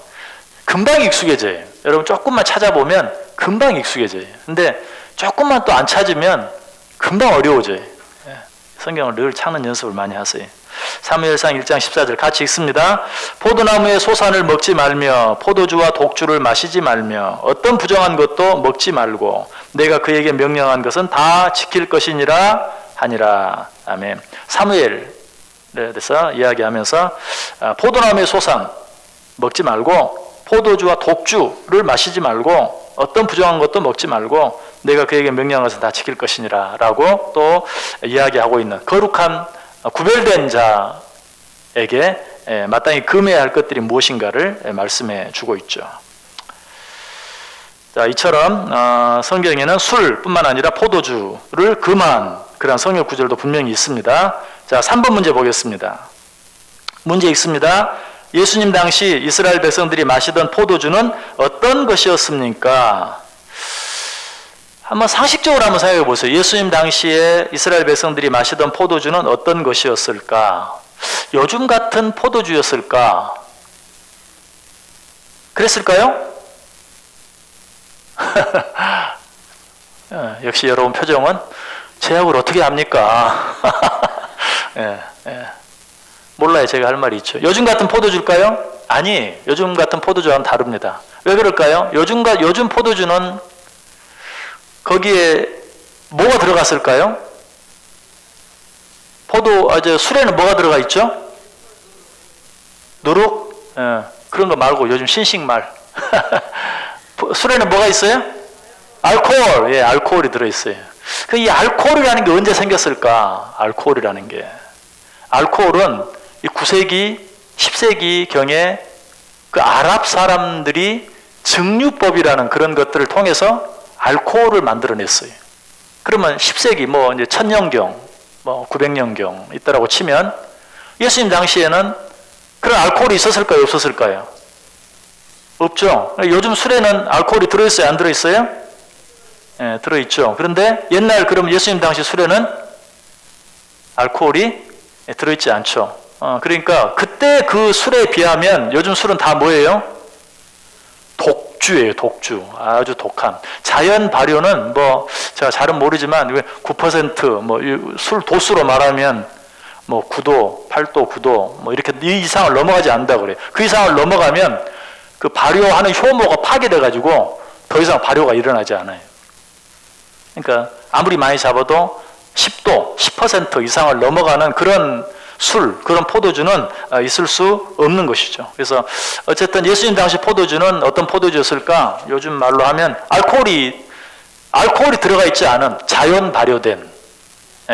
A: 금방 익숙해져요. 여러분 조금만 찾아보면 금방 익숙해져요. 근데 조금만 또 안 찾으면 금방 어려워져요. 예, 성경을 늘 찾는 연습을 많이 하세요. 사무엘상 1장 14절 같이 읽습니다. 포도나무의 소산을 먹지 말며 포도주와 독주를 마시지 말며 어떤 부정한 것도 먹지 말고 내가 그에게 명령한 것은 다 지킬 것이니라 하니라. 아멘. 사무엘에 대해서 이야기하면서 포도나무의 소산 먹지 말고 포도주와 독주를 마시지 말고 어떤 부정한 것도 먹지 말고 내가 그에게 명령한 것은 다 지킬 것이니라 라고 또 이야기하고 있는 거룩한 구별된 자에게 마땅히 금해야 할 것들이 무엇인가를 말씀해 주고 있죠. 자, 이처럼 성경에는 술뿐만 아니라 포도주를 금한 그런 성경 구절도 분명히 있습니다. 자, 3번 문제 보겠습니다. 문제 읽습니다. 예수님 당시 이스라엘 백성들이 마시던 포도주는 어떤 것이었습니까? 한번 상식적으로 한번 생각해 보세요. 예수님 당시에 이스라엘 백성들이 마시던 포도주는 어떤 것이었을까? 요즘 같은 포도주였을까? 그랬을까요? 역시 여러분 표정은 제약을 어떻게 합니까? 몰라요. 제가 할 말이 있죠. 요즘 같은 포도주일까요? 아니, 요즘 같은 포도주와는 다릅니다. 왜 그럴까요? 요즘 포도주는 거기에 뭐가 들어갔을까요? 술에는 뭐가 들어가 있죠? 누룩? 그런 거 말고 요즘 신식말. 술에는 뭐가 있어요? 알코올. 예, 알코올이 들어있어요. 이 알코올이라는 게 언제 생겼을까? 알코올이라는 게. 알코올은 9세기, 10세기경에 그 아랍 사람들이 증류법이라는 그런 것들을 통해서 알코올을 만들어냈어요. 그러면 10세기, 이제 1000년경, 900년경 있다라고 치면 예수님 당시에는 그런 알코올이 있었을까요? 없었을까요? 없죠. 요즘 술에는 알코올이 들어있어요? 안 들어있어요? 예, 들어있죠. 그런데 옛날 그럼 예수님 당시 술에는 알코올이 들어있지 않죠. 그러니까 그때 그 술에 비하면 요즘 술은 다 뭐예요? 독주예요, 독주. 아주 독한. 자연 발효는 제가 잘은 모르지만 9% 술 도수로 말하면 9도, 8도, 9도 이렇게 이 이상을 넘어가지 않는다 그래요. 그 이상을 넘어가면 그 발효하는 효모가 파괴돼 가지고 더 이상 발효가 일어나지 않아요. 그러니까 아무리 많이 잡아도 10도, 10% 이상을 넘어가는 그런 그런 포도주는 있을 수 없는 것이죠. 그래서 어쨌든 예수님 당시 포도주는 어떤 포도주였을까? 요즘 말로 하면 알코올이 들어가 있지 않은 자연 발효된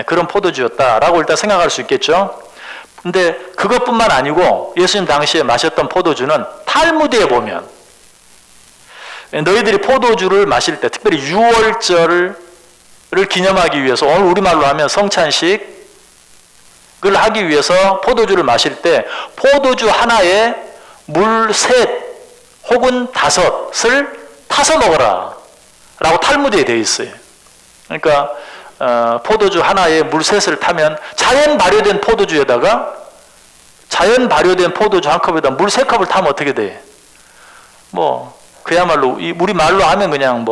A: 그런 포도주였다라고 일단 생각할 수 있겠죠. 근데 그것뿐만 아니고 예수님 당시에 마셨던 포도주는 탈무드에 보면 너희들이 포도주를 마실 때 특별히 유월절을 기념하기 위해서 오늘 우리말로 하면 성찬식 을 하기 위해서 포도주를 마실 때 포도주 하나에 물 셋 혹은 5을 타서 먹어라 라고 탈무드에 되어 있어요. 그러니까 포도주 하나에 물 셋을 타면 자연 발효된 포도주에다가 자연 발효된 포도주 한 컵에다 물 3컵을 타면 어떻게 돼? 그야말로 우리 말로 하면 그냥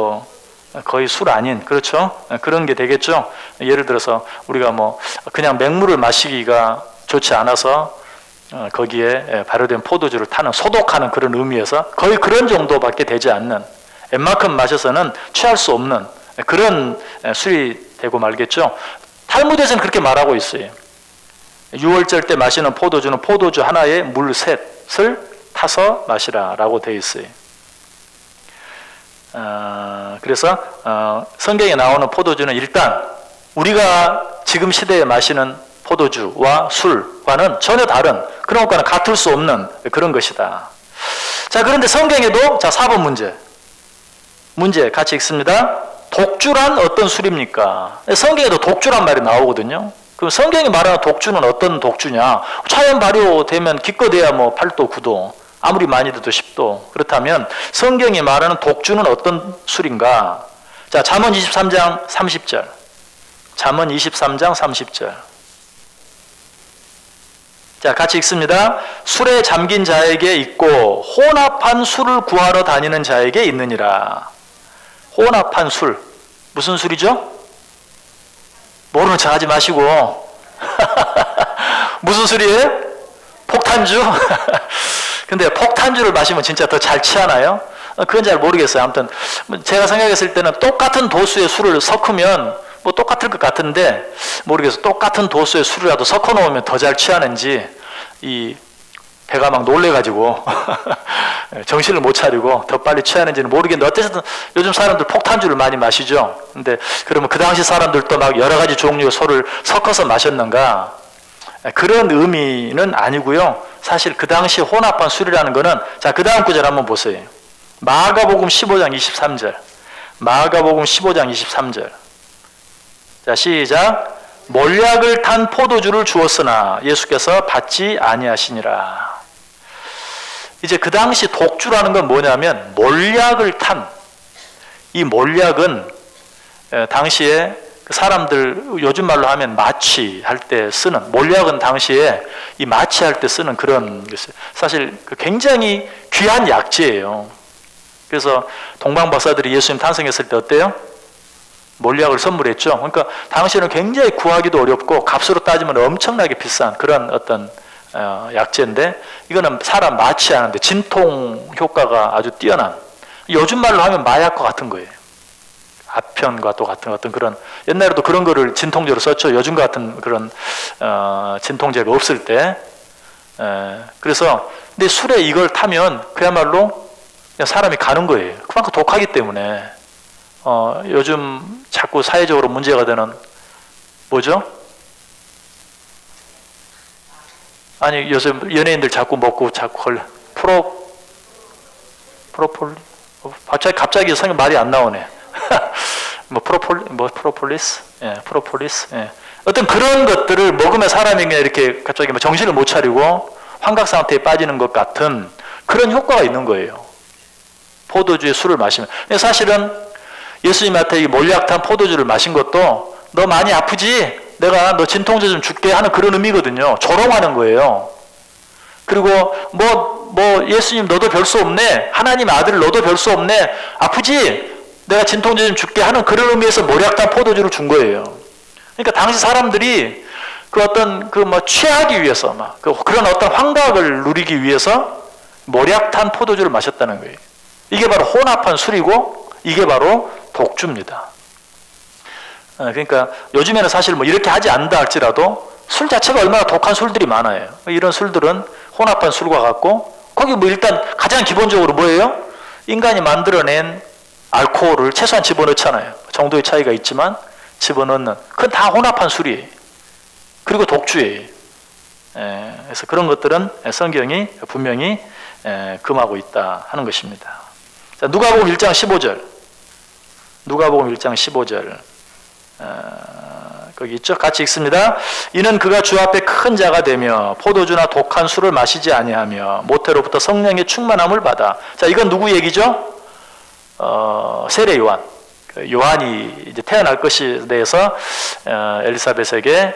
A: 거의 술 아닌, 그렇죠? 그런 게 되겠죠? 예를 들어서 우리가 그냥 맹물을 마시기가 좋지 않아서 거기에 발효된 포도주를 타는, 소독하는 그런 의미에서 거의 그런 정도밖에 되지 않는, 웬만큼 마셔서는 취할 수 없는 그런 술이 되고 말겠죠? 탈무드에서는 그렇게 말하고 있어요. 6월절 때 마시는 포도주는 포도주 하나에 물 셋을 타서 마시라 라고 되어 있어요. 그래서 성경에 나오는 포도주는 일단 우리가 지금 시대에 마시는 포도주와 술과는 전혀 다른, 그런 것과는 같을 수 없는 그런 것이다. 자, 그런데 성경에도 4번 문제 같이 읽습니다. 독주란 어떤 술입니까? 성경에도 독주란 말이 나오거든요. 그럼 성경이 말하는 독주는 어떤 독주냐? 자연 발효되면 기껏해야 8도, 9도, 아무리 많이 돼도 10도. 그렇다면 성경이 말하는 독주는 어떤 술인가? 자, 잠언 23장 30절 잠언 23장 30절. 자, 같이 읽습니다. 술에 잠긴 자에게 있고 혼합한 술을 구하러 다니는 자에게 있느니라. 혼합한 술. 무슨 술이죠? 모르는 척 하지 마시고. 무슨 술이에요? 폭탄주? 근데 폭탄주를 마시면 진짜 더 잘 취하나요? 그건 잘 모르겠어요. 아무튼 제가 생각했을 때는 똑같은 도수의 술을 섞으면 뭐 똑같을 것 같은데 모르겠어요. 똑같은 도수의 술이라도 섞어 놓으면 더 잘 취하는지 이 배가 막 놀래가지고 정신을 못 차리고 더 빨리 취하는지는 모르겠는데 어쨌든 요즘 사람들 폭탄주를 많이 마시죠. 근데 그러면 그 당시 사람들도 막 여러 가지 종류의 술을 섞어서 마셨는가? 그런 의미는 아니고요. 사실 그 당시 혼합한 술이라는 거는, 자, 그 다음 구절 한번 보세요. 마가복음 15장 23절. 마가복음 15장 23절. 자, 시작. 몰약을 탄 포도주를 주었으나 예수께서 받지 아니하시니라. 이제 그 당시 독주라는 건 뭐냐면 몰약을 탄, 이 몰약은 당시에 사람들 요즘 말로 하면 마취할 때 쓰는, 몰약은 당시에 이 마취할 때 쓰는 그런, 사실 굉장히 귀한 약재예요. 그래서 동방 박사들이 예수님 탄생했을 때 어때요? 몰약을 선물했죠. 그러니까 당시에는 굉장히 구하기도 어렵고 값으로 따지면 엄청나게 비싼 그런 어떤 약재인데, 이거는 사람 마취하는데 진통 효과가 아주 뛰어난, 요즘 말로 하면 마약과 같은 거예요. 아편과 또 같은 어떤 그런, 옛날에도 그런 거를 진통제로 썼죠. 요즘 같은 그런 진통제가 없을 때. 그래서 근데 술에 이걸 타면 그야말로 그냥 사람이 가는 거예요. 그만큼 독하기 때문에. 요즘 자꾸 사회적으로 문제가 되는 뭐죠? 아니, 요즘 연예인들 자꾸 먹고 자꾸 걸려. 프로폴리? 갑자기 성이 말이 안 나오네. 프로폴리스? 예, 프로폴리스. 예. 어떤 그런 것들을 먹으면 사람이 그냥 이렇게 갑자기 정신을 못 차리고 환각 상태에 빠지는 것 같은 그런 효과가 있는 거예요. 포도주에 술을 마시면. 사실은 예수님한테 이 몰약탄 포도주를 마신 것도 너 많이 아프지? 내가 너 진통제 좀 줄게 하는 그런 의미거든요. 조롱하는 거예요. 그리고 예수님 너도 별 수 없네. 하나님 아들 너도 별 수 없네. 아프지? 내가 진통제 좀 줄게 하는 그런 의미에서 몰약탄 포도주를 준 거예요. 그러니까 당시 사람들이 그 어떤 취하기 위해서 그런 어떤 환각을 누리기 위해서 몰약탄 포도주를 마셨다는 거예요. 이게 바로 혼합한 술이고 이게 바로 독주입니다. 그러니까 요즘에는 사실 이렇게 하지 않는다 할지라도 술 자체가 얼마나 독한 술들이 많아요. 이런 술들은 혼합한 술과 같고, 거기 일단 가장 기본적으로 뭐예요? 인간이 만들어낸 알코올을 최소한 집어넣잖아요. 정도의 차이가 있지만 집어넣는, 그건 다 혼합한 술이에요. 그리고 독주예요. 그래서 그런 것들은 성경이 분명히 금하고 있다 하는 것입니다. 자, 누가복음 1장 15절. 누가복음 1장 15절. 거기 있죠? 같이 읽습니다. 이는 그가 주 앞에 큰 자가 되며 포도주나 독한 술을 마시지 아니하며 모태로부터 성령의 충만함을 받아. 자, 이건 누구 얘기죠? 세례 요한. 요한이 이제 태어날 것에 대해서 엘리사벳에게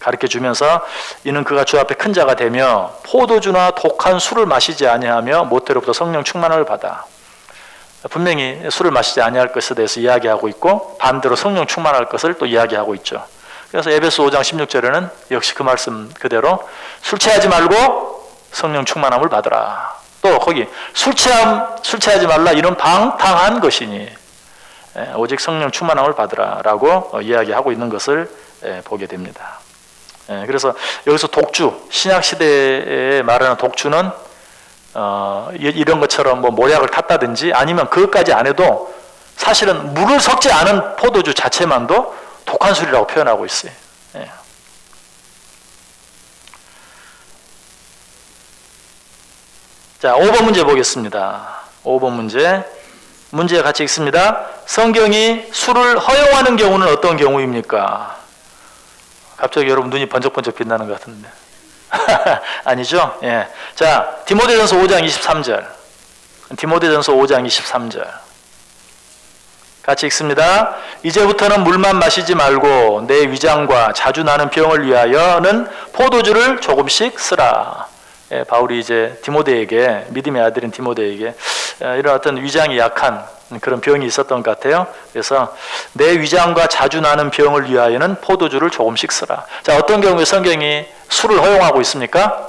A: 가르쳐 주면서 이는 그가 주 앞에 큰 자가 되며 포도주나 독한 술을 마시지 아니하며 모태로부터 성령 충만함을 받아. 분명히 술을 마시지 아니할 것에 대해서 이야기하고 있고 반대로 성령 충만할 것을 또 이야기하고 있죠. 그래서 에베소 5장 16절에는 역시 그 말씀 그대로 술 취하지 말고 성령 충만함을 받으라. 또 거기 술 취하지 말라 이는 방탕한 것이니 오직 성령 충만함을 받으라 라고 이야기하고 있는 것을 보게 됩니다. 그래서 여기서 독주, 신약시대에 말하는 독주는 이런 것처럼 몰약을 탔다든지 아니면 그것까지 안 해도 사실은 물을 섞지 않은 포도주 자체만도 독한 술이라고 표현하고 있어요. 자, 5번 문제 보겠습니다. 5번 문제 같이 읽습니다. 성경이 술을 허용하는 경우는 어떤 경우입니까? 갑자기 여러분 눈이 번쩍번쩍 빛나는 것 같은데. 아니죠? 예. 자, 디모데전서 5장 23절. 디모데전서 5장 23절. 같이 읽습니다. 이제부터는 물만 마시지 말고 내 위장과 자주 나는 병을 위하여는 포도주를 조금씩 쓰라. 예, 바울이 이제 디모데에게, 믿음의 아들인 디모데에게 이런 어떤 위장이 약한 그런 병이 있었던 것 같아요. 그래서 내 위장과 자주 나는 병을 위하여는 포도주를 조금씩 쓰라. 자, 어떤 경우에 성경이 술을 허용하고 있습니까?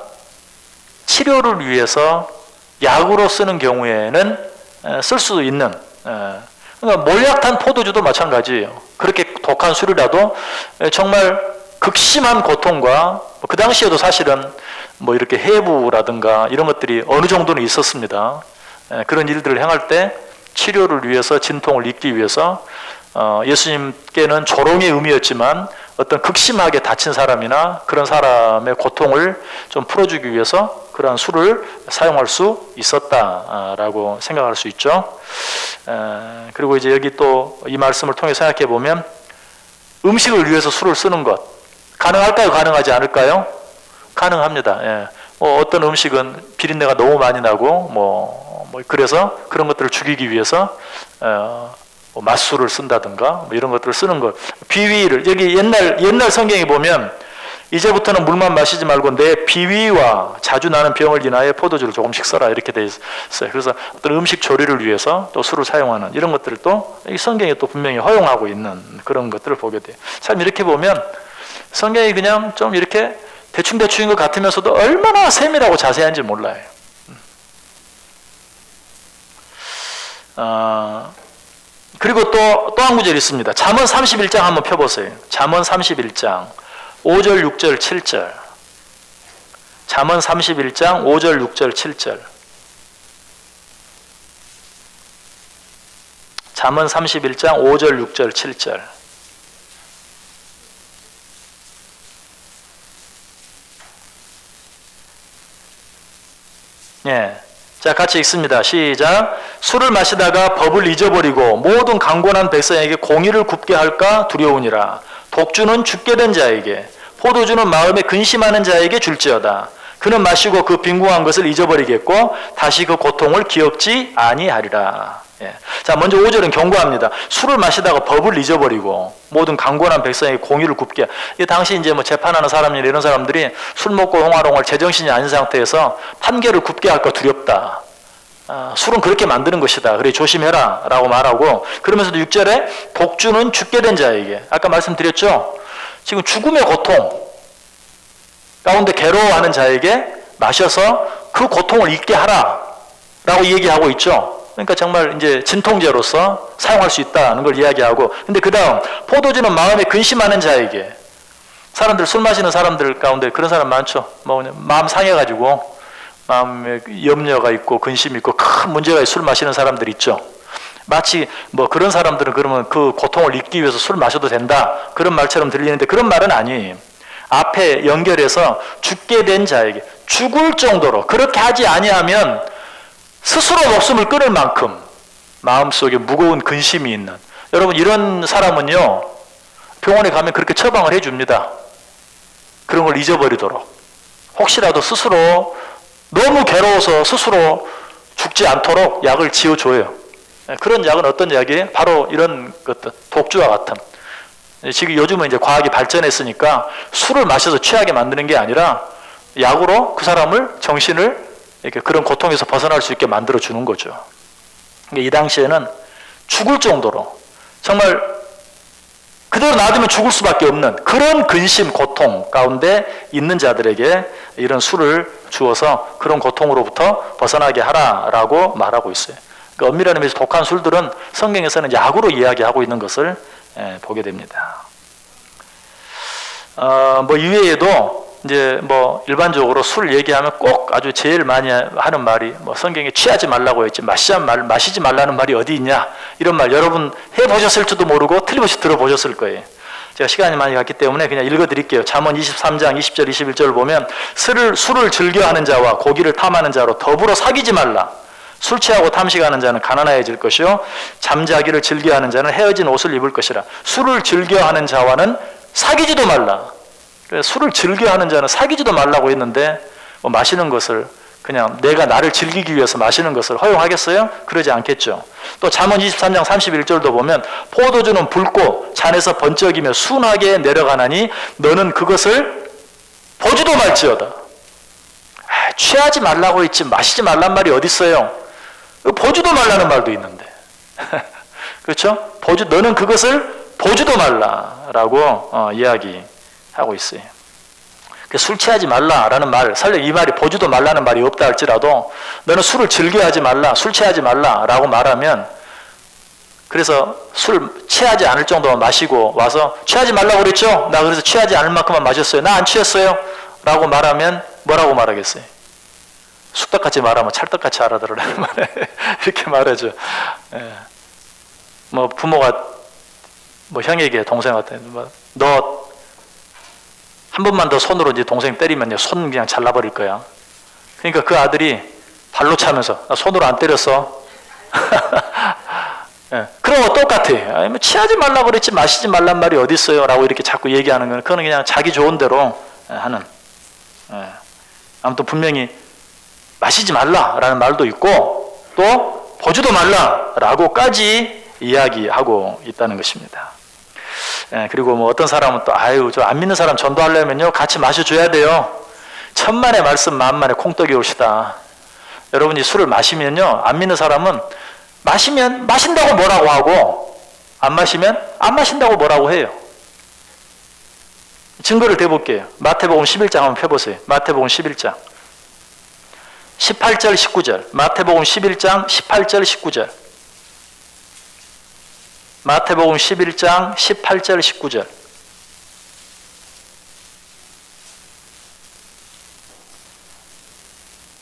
A: 치료를 위해서 약으로 쓰는 경우에는 쓸 수 있는, 그러니까 몰약탄 포도주도 마찬가지예요. 그렇게 독한 술이라도 정말 극심한 고통과, 그 당시에도 사실은 뭐 이렇게 해부라든가 이런 것들이 어느 정도는 있었습니다. 그런 일들을 행할 때 치료를 위해서, 진통을 잊기 위해서 예수님께는 조롱의 의미였지만 어떤 극심하게 다친 사람이나 그런 사람의 고통을 좀 풀어주기 위해서 그러한 술을 사용할 수 있었다라고 생각할 수 있죠. 그리고 이제 여기 또 이 말씀을 통해 생각해 보면 음식을 위해서 술을 쓰는 것 가능할까요? 가능하지 않을까요? 가능합니다. 예. 어떤 음식은 비린내가 너무 많이 나고 뭐 그래서 그런 것들을 죽이기 위해서 맛술을 쓴다든가 이런 것들을 쓰는 것. 비위를 여기 옛날 성경에 보면 이제부터는 물만 마시지 말고 내 비위와 자주 나는 병을 인하여 포도주를 조금씩 써라 이렇게 돼 있어요. 그래서 어떤 음식 조리를 위해서 또 술을 사용하는 이런 것들을 또 이 성경에 또 분명히 허용하고 있는 그런 것들을 보게 돼요. 참 이렇게 보면 성경이 그냥 좀 이렇게 대충대충인 것 같으면서도 얼마나 세밀하고 자세한지 몰라요. 그리고 또 한 구절이 있습니다. 잠언 31장 한번 펴보세요. 잠언 31장 5절, 6절, 7절. 잠언 31장 5절, 6절, 7절. 잠언 31장 5절, 6절, 7절. 예. 자, 같이 읽습니다. 시작. 술을 마시다가 법을 잊어버리고 모든 강권한 백성에게 공의를 굽게 할까 두려우니라. 독주는 죽게 된 자에게, 포도주는 마음에 근심하는 자에게 줄지어다. 그는 마시고 그 빈궁한 것을 잊어버리겠고 다시 그 고통을 기억지 아니하리라. 예. 자, 먼저 5절은 경고합니다. 술을 마시다가 법을 잊어버리고 모든 강권한 백성에게 공의를 굽게. 이 당시 이제 뭐 재판하는 사람이나 이런 사람들이 술 먹고 홍화롱을 제정신이 아닌 상태에서 판결을 굽게 할까 두렵다. 술은 그렇게 만드는 것이다. 그래 조심해라 라고 말하고, 그러면서도 6절에 독주는 죽게 된 자에게, 아까 말씀드렸죠. 지금 죽음의 고통 가운데 괴로워하는 자에게 마셔서 그 고통을 잊게 하라 라고 얘기하고 있죠. 그러니까 정말 이제 진통제로서 사용할 수 있다는 걸 이야기하고, 근데 그 다음 포도주는 마음에 근심하는 자에게. 사람들, 술 마시는 사람들 가운데 그런 사람 많죠. 뭐 마음 상해가지고 마음에 염려가 있고 근심이 있고 큰 문제가 술 마시는 사람들 있죠. 마치 뭐 그런 사람들은 그러면 그 고통을 잊기 위해서 술 마셔도 된다 그런 말처럼 들리는데 그런 말은 아니에요. 앞에 연결해서 죽게 된 자에게, 죽을 정도로 그렇게 하지 아니하면 스스로 목숨을 끊을 만큼 마음속에 무거운 근심이 있는, 여러분 이런 사람은요 병원에 가면 그렇게 처방을 해줍니다. 그런 걸 잊어버리도록. 혹시라도 스스로 너무 괴로워서 스스로 죽지 않도록 약을 지어줘요. 그런 약은 어떤 약이에요? 바로 이런 것들, 독주와 같은. 지금 요즘은 이제 과학이 발전했으니까 술을 마셔서 취하게 만드는 게 아니라 약으로 그 사람을, 정신을 이렇게 그런 고통에서 벗어날 수 있게 만들어 주는 거죠. 이 당시에는 죽을 정도로 정말 그대로 놔두면 죽을 수밖에 없는 그런 근심, 고통 가운데 있는 자들에게 이런 술을 주어서 그런 고통으로부터 벗어나게 하라라고 말하고 있어요. 그러니까 엄밀한 의미에서 독한 술들은 성경에서는 약으로 이야기하고 있는 것을 보게 됩니다. 뭐 이외에도 이제 뭐 일반적으로 술 얘기하면 꼭 아주 제일 많이 하는 말이 뭐 성경에 취하지 말라고 했지 마시지 말라는 말이 어디 있냐 이런 말 여러분 해보셨을지도 모르고 틀림없이 들어보셨을 거예요. 제가 시간이 많이 갔기 때문에 그냥 읽어드릴게요. 잠언 23장 20절 21절을 보면 술을 즐겨하는 자와 고기를 탐하는 자로 더불어 사귀지 말라. 술 취하고 탐식하는 자는 가난해질 것이요 잠자기를 즐겨하는 자는 헤어진 옷을 입을 것이라. 술을 즐겨하는 자와는 사귀지도 말라. 술을 즐겨하는 자는 사귀지도 말라고 했는데 뭐 마시는 것을 그냥 내가 나를 즐기기 위해서 마시는 것을 허용하겠어요? 그러지 않겠죠. 또 잠언 23장 31절도 보면 포도주는 붉고 잔에서 번쩍이며 순하게 내려가나니 너는 그것을 보지도 말지어다. 취하지 말라고 했지 마시지 말란 말이 어디 있어요? 보지도 말라는 말도 있는데. 그렇죠? 너는 그것을 보지도 말라라고 이야기하고 있어요. 술 취하지 말라라는 말, 설령 이 말이 보지도 말라는 말이 없다 할지라도 너는 술을 즐겨하지 말라, 술 취하지 말라라고 말하면, 그래서 술 취하지 않을 정도만 마시고 와서 취하지 말라고 그랬죠? 나 그래서 취하지 않을 만큼만 마셨어요. 나 안 취했어요. 라고 말하면 뭐라고 말하겠어요? 쑥떡같이 말하면 찰떡같이 알아들으라는 말에 이렇게 말하죠. 예. 뭐 부모가 뭐 형에게 동생한테 너 한 번만 더 손으로 이제 동생 때리면 손 그냥 잘라버릴 거야. 그러니까 그 아들이 발로 차면서 나 손으로 안 때렸어. 예. 그런 거 똑같아. 아니, 뭐 취하지 말라고 그랬지 마시지 말란 말이 어디 있어요? 라고 이렇게 자꾸 얘기하는 건 그거는 그냥 자기 좋은 대로 하는. 예. 아무튼 분명히 마시지 말라라는 말도 있고 또 보지도 말라라고까지 이야기하고 있다는 것입니다. 예, 그리고 뭐 어떤 사람은 또 저 안 믿는 사람 전도하려면요 같이 마셔줘야 돼요. 천만의 말씀 만만의 콩떡이 올시다. 여러분이 술을 마시면요 안 믿는 사람은 마시면 마신다고 뭐라고 하고 안 마시면 안 마신다고 뭐라고 해요. 증거를 대볼게요. 마태복음 11장 한번 펴보세요. 마태복음 11장 18절 19절 마태복음 11장 18절 19절 마태복음 11장 18절 19절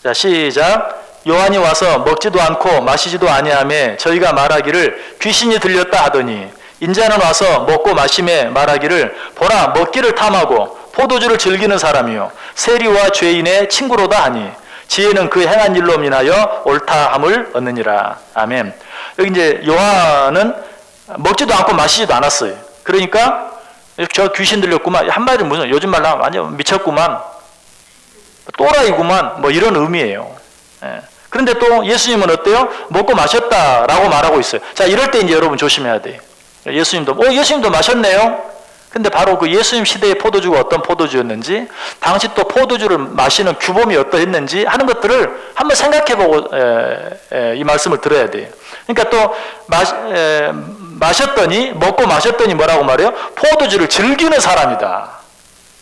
A: 자 시작. 요한이 와서 먹지도 않고 마시지도 아니하며 저희가 말하기를 귀신이 들렸다 하더니 인자는 와서 먹고 마시며 말하기를 보라 먹기를 탐하고 포도주를 즐기는 사람이요 세리와 죄인의 친구로다 하니 지혜는 그 행한 일로 인하여 옳다함을 얻느니라. 아멘. 여기 이제 요한은 먹지도 않고 마시지도 않았어요. 그러니까 저 귀신 들렸구만 한마디로 무슨 요즘 말로 하면 완전 미쳤구만 또라이구만 뭐 이런 의미예요. 예. 그런데 또 예수님은 어때요? 먹고 마셨다라고 말하고 있어요. 자 이럴 때 이제 여러분 조심해야 돼요. 예수님도 마셨네요. 근데 바로 그 예수님 시대의 포도주가 어떤 포도주였는지, 당시 또 포도주를 마시는 규범이 어떠했는지 하는 것들을 한번 생각해보고 이 말씀을 들어야 돼요. 그러니까 또 먹고 마셨더니 뭐라고 말해요? 포도주를 즐기는 사람이다.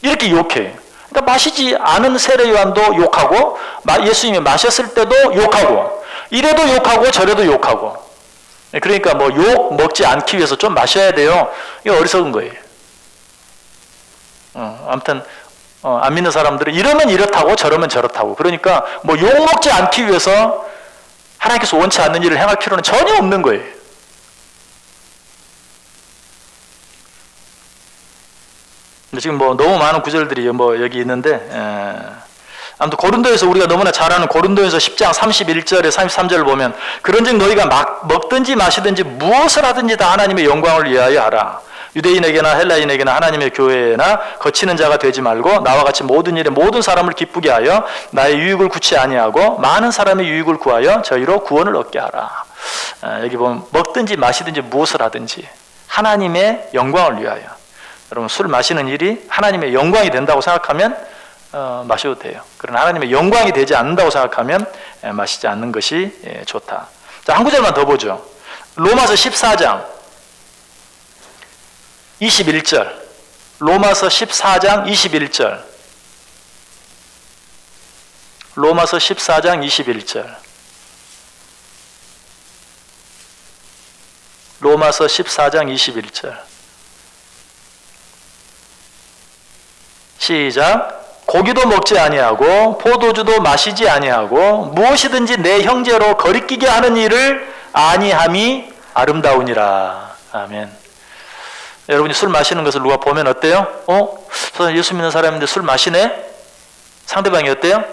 A: 이렇게 욕해요. 그러니까 마시지 않은 세례 요한도 욕하고 예수님이 마셨을 때도 욕하고 이래도 욕하고 저래도 욕하고. 그러니까 뭐 욕 먹지 않기 위해서 좀 마셔야 돼요. 이거 어리석은 거예요. 아무튼 안 믿는 사람들은 이러면 이렇다고 저러면 저렇다고. 그러니까 뭐 욕 먹지 않기 위해서 하나님께서 원치 않는 일을 행할 필요는 전혀 없는 거예요. 지금 뭐 너무 많은 구절들이 뭐 여기 있는데 아무튼 고린도에서 우리가 너무나 잘 아는 고린도에서 10장 31절에 33절을 보면 그런즉 너희가 먹든지 마시든지 무엇을 하든지 다 하나님의 영광을 위하여 하라. 유대인에게나 헬라인에게나 하나님의 교회나 거치는 자가 되지 말고 나와 같이 모든 일에 모든 사람을 기쁘게 하여 나의 유익을 구치 아니하고 많은 사람의 유익을 구하여 저희로 구원을 얻게 하라. 여기 보면 먹든지 마시든지 무엇을 하든지 하나님의 영광을 위하여. 여러분 술 마시는 일이 하나님의 영광이 된다고 생각하면 마셔도 돼요. 그러나 하나님의 영광이 되지 않는다고 생각하면 마시지 않는 것이 좋다. 자, 한 구절만 더 보죠. 로마서 14장 21절 로마서 14장 21절 로마서 14장 21절 로마서 14장 21절 시작. 고기도 먹지 아니하고 포도주도 마시지 아니하고 무엇이든지 내 형제로 거리끼게 하는 일을 아니함이 아름다우니라. 아멘. 여러분이 술 마시는 것을 누가 보면 어때요? 저 예수 믿는 사람인데 술 마시네? 상대방이 어때요?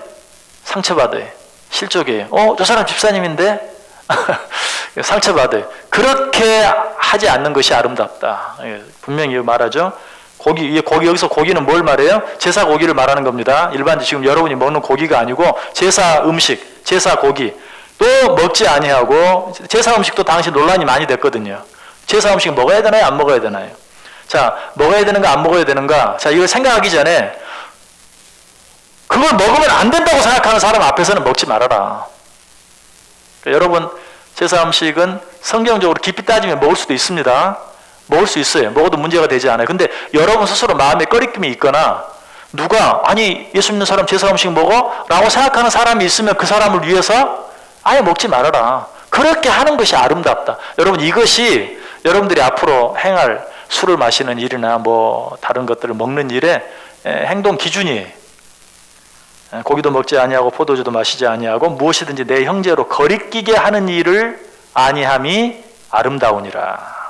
A: 상처받아요. 실족이에요. 저 사람 집사님인데? 상처받아요. 그렇게 하지 않는 것이 아름답다. 분명히 말하죠. 고기 여기서 고기는 뭘 말해요? 제사 고기를 말하는 겁니다. 일반 지금 여러분이 먹는 고기가 아니고 제사 음식, 제사 고기. 또 먹지 아니하고 제사 음식도 당시 논란이 많이 됐거든요. 제사 음식 먹어야 되나요? 안 먹어야 되나요? 자, 먹어야 되는가 안 먹어야 되는가? 자, 이걸 생각하기 전에 그걸 먹으면 안 된다고 생각하는 사람 앞에서는 먹지 말아라. 그러니까 여러분, 제사 음식은 성경적으로 깊이 따지면 먹을 수도 있습니다. 먹을 수 있어요. 먹어도 문제가 되지 않아요. 근데 여러분 스스로 마음에 꺼리낌이 있거나 누가 아니 예수 믿는 사람 제사 음식 먹어? 라고 생각하는 사람이 있으면 그 사람을 위해서 아예 먹지 말아라. 그렇게 하는 것이 아름답다. 여러분 이것이 여러분들이 앞으로 행할 술을 마시는 일이나 뭐 다른 것들을 먹는 일에 행동 기준이에요. 고기도 먹지 아니하고 포도주도 마시지 아니하고 무엇이든지 내 형제로 거리끼게 하는 일을 아니함이 아름다우니라.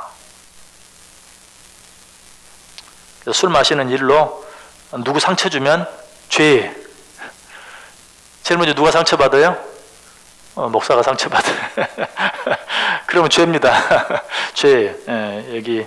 A: 술 마시는 일로 누구 상처 주면 죄. 제일 먼저 누가 상처받아요? 목사가 상처받아요. 그러면 죄입니다. 죄. 여기